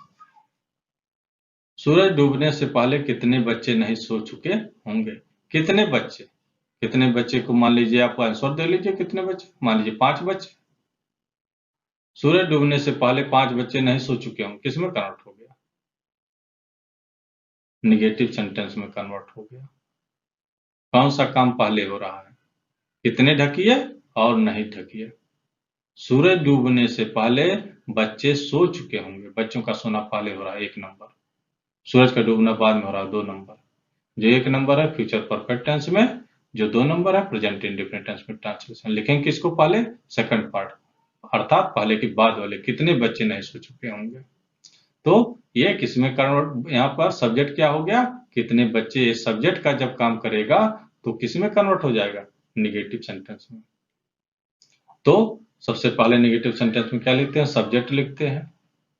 सूरज डूबने से पहले कितने बच्चे नहीं सो चुके होंगे? कितने बच्चे को मान लीजिए, आप आंसर दे लीजिए, कितने बच्चे, मान लीजिए 5 बच्चे। सूरज डूबने से पहले 5 बच्चे नहीं सो चुके होंगे, किसमें कन्वर्ट हो गया? निगेटिव सेंटेंस में कन्वर्ट हो गया। कौन सा काम पहले हो रहा है? कितने ढकिए और नहीं ढकिए। सूरज डूबने से पहले बच्चे सो चुके होंगे, बच्चों का सोना पहले हो रहा है 1 नंबर, सूरज का डूबना बाद में हो रहा है 2 नंबर। जो 1 नंबर है फ्यूचर परफेक्ट टेंस में, जो 2 नंबर है प्रेजेंट इंडेफिनिट टेंस में ट्रांसलेशन। लिखेंगे किसको पहले? सेकंड पार्ट, अर्थात पहले के बाद वाले, कितने बच्चे नहीं सो चुके होंगे। तो ये किसमें कन्वर्ट, यहाँ पर सब्जेक्ट क्या हो गया? कितने बच्चे। सब्जेक्ट का जब काम करेगा तो किसमें कन्वर्ट हो जाएगा? निगेटिव सेंटेंस में। तो सबसे पहले निगेटिव सेंटेंस में क्या लिखते हैं? सब्जेक्ट लिखते हैं,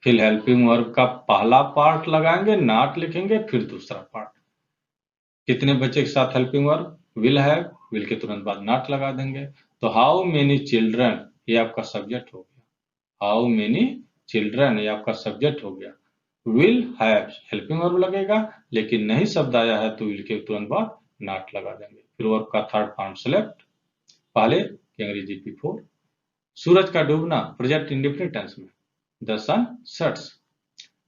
फिर हेल्पिंग वर्ब का पहला पार्ट लगाएंगे, नॉट लिखेंगे, फिर दूसरा पार्ट। कितने बच्चे के साथ helping verb? Will have, will के तुरंत बाद नॉट लगा देंगे। तो हाउ मेनी चिल्ड्रन, ये आपका सब्जेक्ट हो गया। हाउ मेनी चिल्ड्रन, ये आपका सब्जेक्ट हो गया। विल हैव हेल्पिंग वर्ब लगेगा, लेकिन नहीं शब्द आया है तो विल के तुरंत बाद नॉट लगा देंगे। फिर वर्ब का थर्ड फॉर्म सेलेक्ट, पहले की अंग्रेजी बिफोर। सूरज का डूबना प्रेजेंट इंडेफिनिट टेंस में, द सन सेट्स।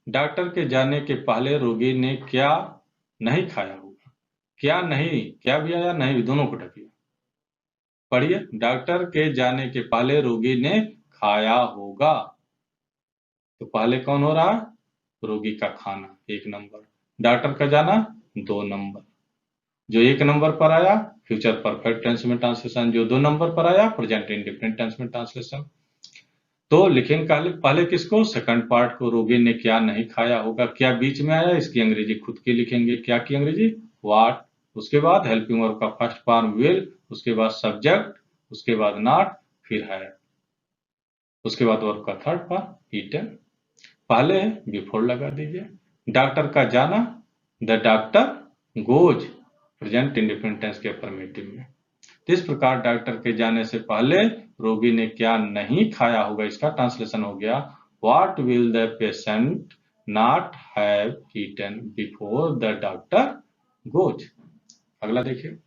डॉक्टर के जाने के पहले रोगी ने क्या नहीं खाया होगा? क्या नहीं, क्या भी आया, नहीं भी, दोनों को ढकिए। पढ़िए, डॉक्टर के जाने के पहले रोगी ने खाया होगा। तो पहले कौन हो रहा है? रोगी का खाना 1 नंबर, डॉक्टर का जाना 2 नंबर। जो 1 नंबर पर आया फ्यूचर परफेक्ट टेंस में ट्रांसलेशन, जो 2 नंबर पर आया प्रेजेंट इंडेफिनिट टेंस में ट्रांसलेशन। तो लिखेंगे पहले किसको? सेकंड पार्ट को, रोगी ने क्या नहीं खाया होगा। क्या बीच में आया, इसकी अंग्रेजी खुद की लिखेंगे। क्या की अंग्रेजी? व्हाट। उसके बाद हेल्पिंग वर्ब का फर्स्ट फॉर्म विल, उसके बाद सब्जेक्ट, उसके बाद नॉट, फिर है, उसके बाद वर्ब का थर्ड फॉर्म ईटन। पहले बिफोर लगा दीजिए। डॉक्टर का जाना, the doctor goes, present indefinite tense के अफर्मेटिव में। इस प्रकार डॉक्टर के जाने से पहले रोगी ने क्या नहीं खाया होगा, इसका ट्रांसलेशन हो गया what will the patient not have eaten before the doctor goes. अगला देखिए,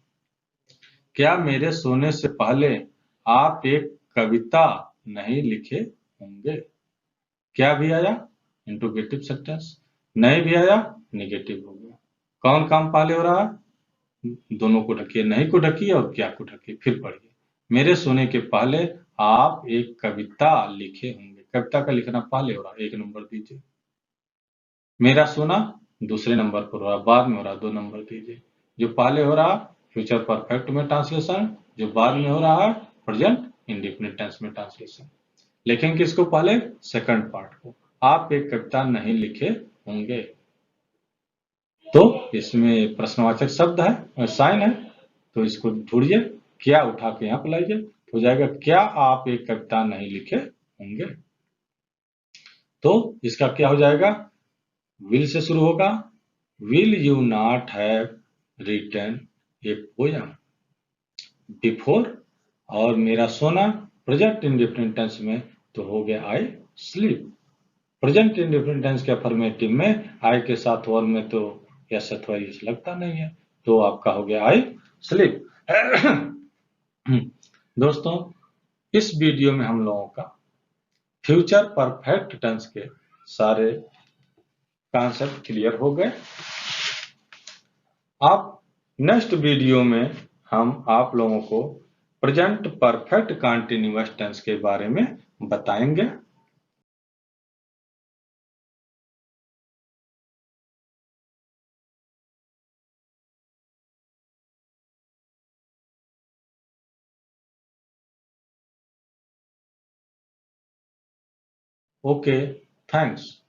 क्या मेरे सोने से पहले आप एक कविता नहीं लिखे होंगे? क्या भी आया? Interrogative sentence. नहीं भी आया? निगेटिव हो गया। कौन काम पहले हो रहा है? दोनों को ढकिए, नहीं को ढकिए और क्या को ढकिए। फिर पढ़िए, मेरे सोने के पहले आप एक कविता लिखे होंगे। कविता का लिखना पहले हो रहा है 1 नंबर दीजिए। मेरा सोना दूसरे नंबर पर हो रहा, बाद में हो रहा 2 नंबर दीजिए। जो पहले हो रहा फ्यूचर परफेक्ट में ट्रांसलेशन, जो बाद में हो रहा है प्रेजेंट इंडेफिनिट टेंस में ट्रांसलेशन। लिखेंगे किसको पहले? सेकंड पार्ट को। आप एक कविता नहीं लिखे होंगे। तो इसमें प्रश्नवाचक शब्द है, साइन है, तो इसको ढूंढिए, क्या उठा के यहाँ पे लाइए, हो जाएगा क्या आप एक कविता नहीं लिखे होंगे। तो इसका क्या हो जाएगा? विल से शुरू होगा, will you not have written a poem before, और मेरा सोना प्रेजेंट इंडेफिनिट टेंस में तो हो गया I sleep. Present indefinite tense के अफर्मेटिव में आई के साथ वर्ब में तो यस अथवा यस लगता नहीं है, तो आपका हो गया आई स्लीप। दोस्तों, इस वीडियो में हम लोगों का फ्यूचर परफेक्ट टेंस के सारे कॉन्सेप्ट क्लियर हो गए। आप नेक्स्ट वीडियो में हम आप लोगों को प्रेजेंट परफेक्ट कंटीन्यूअस टेंस के बारे में बताएंगे। Okay, thanks.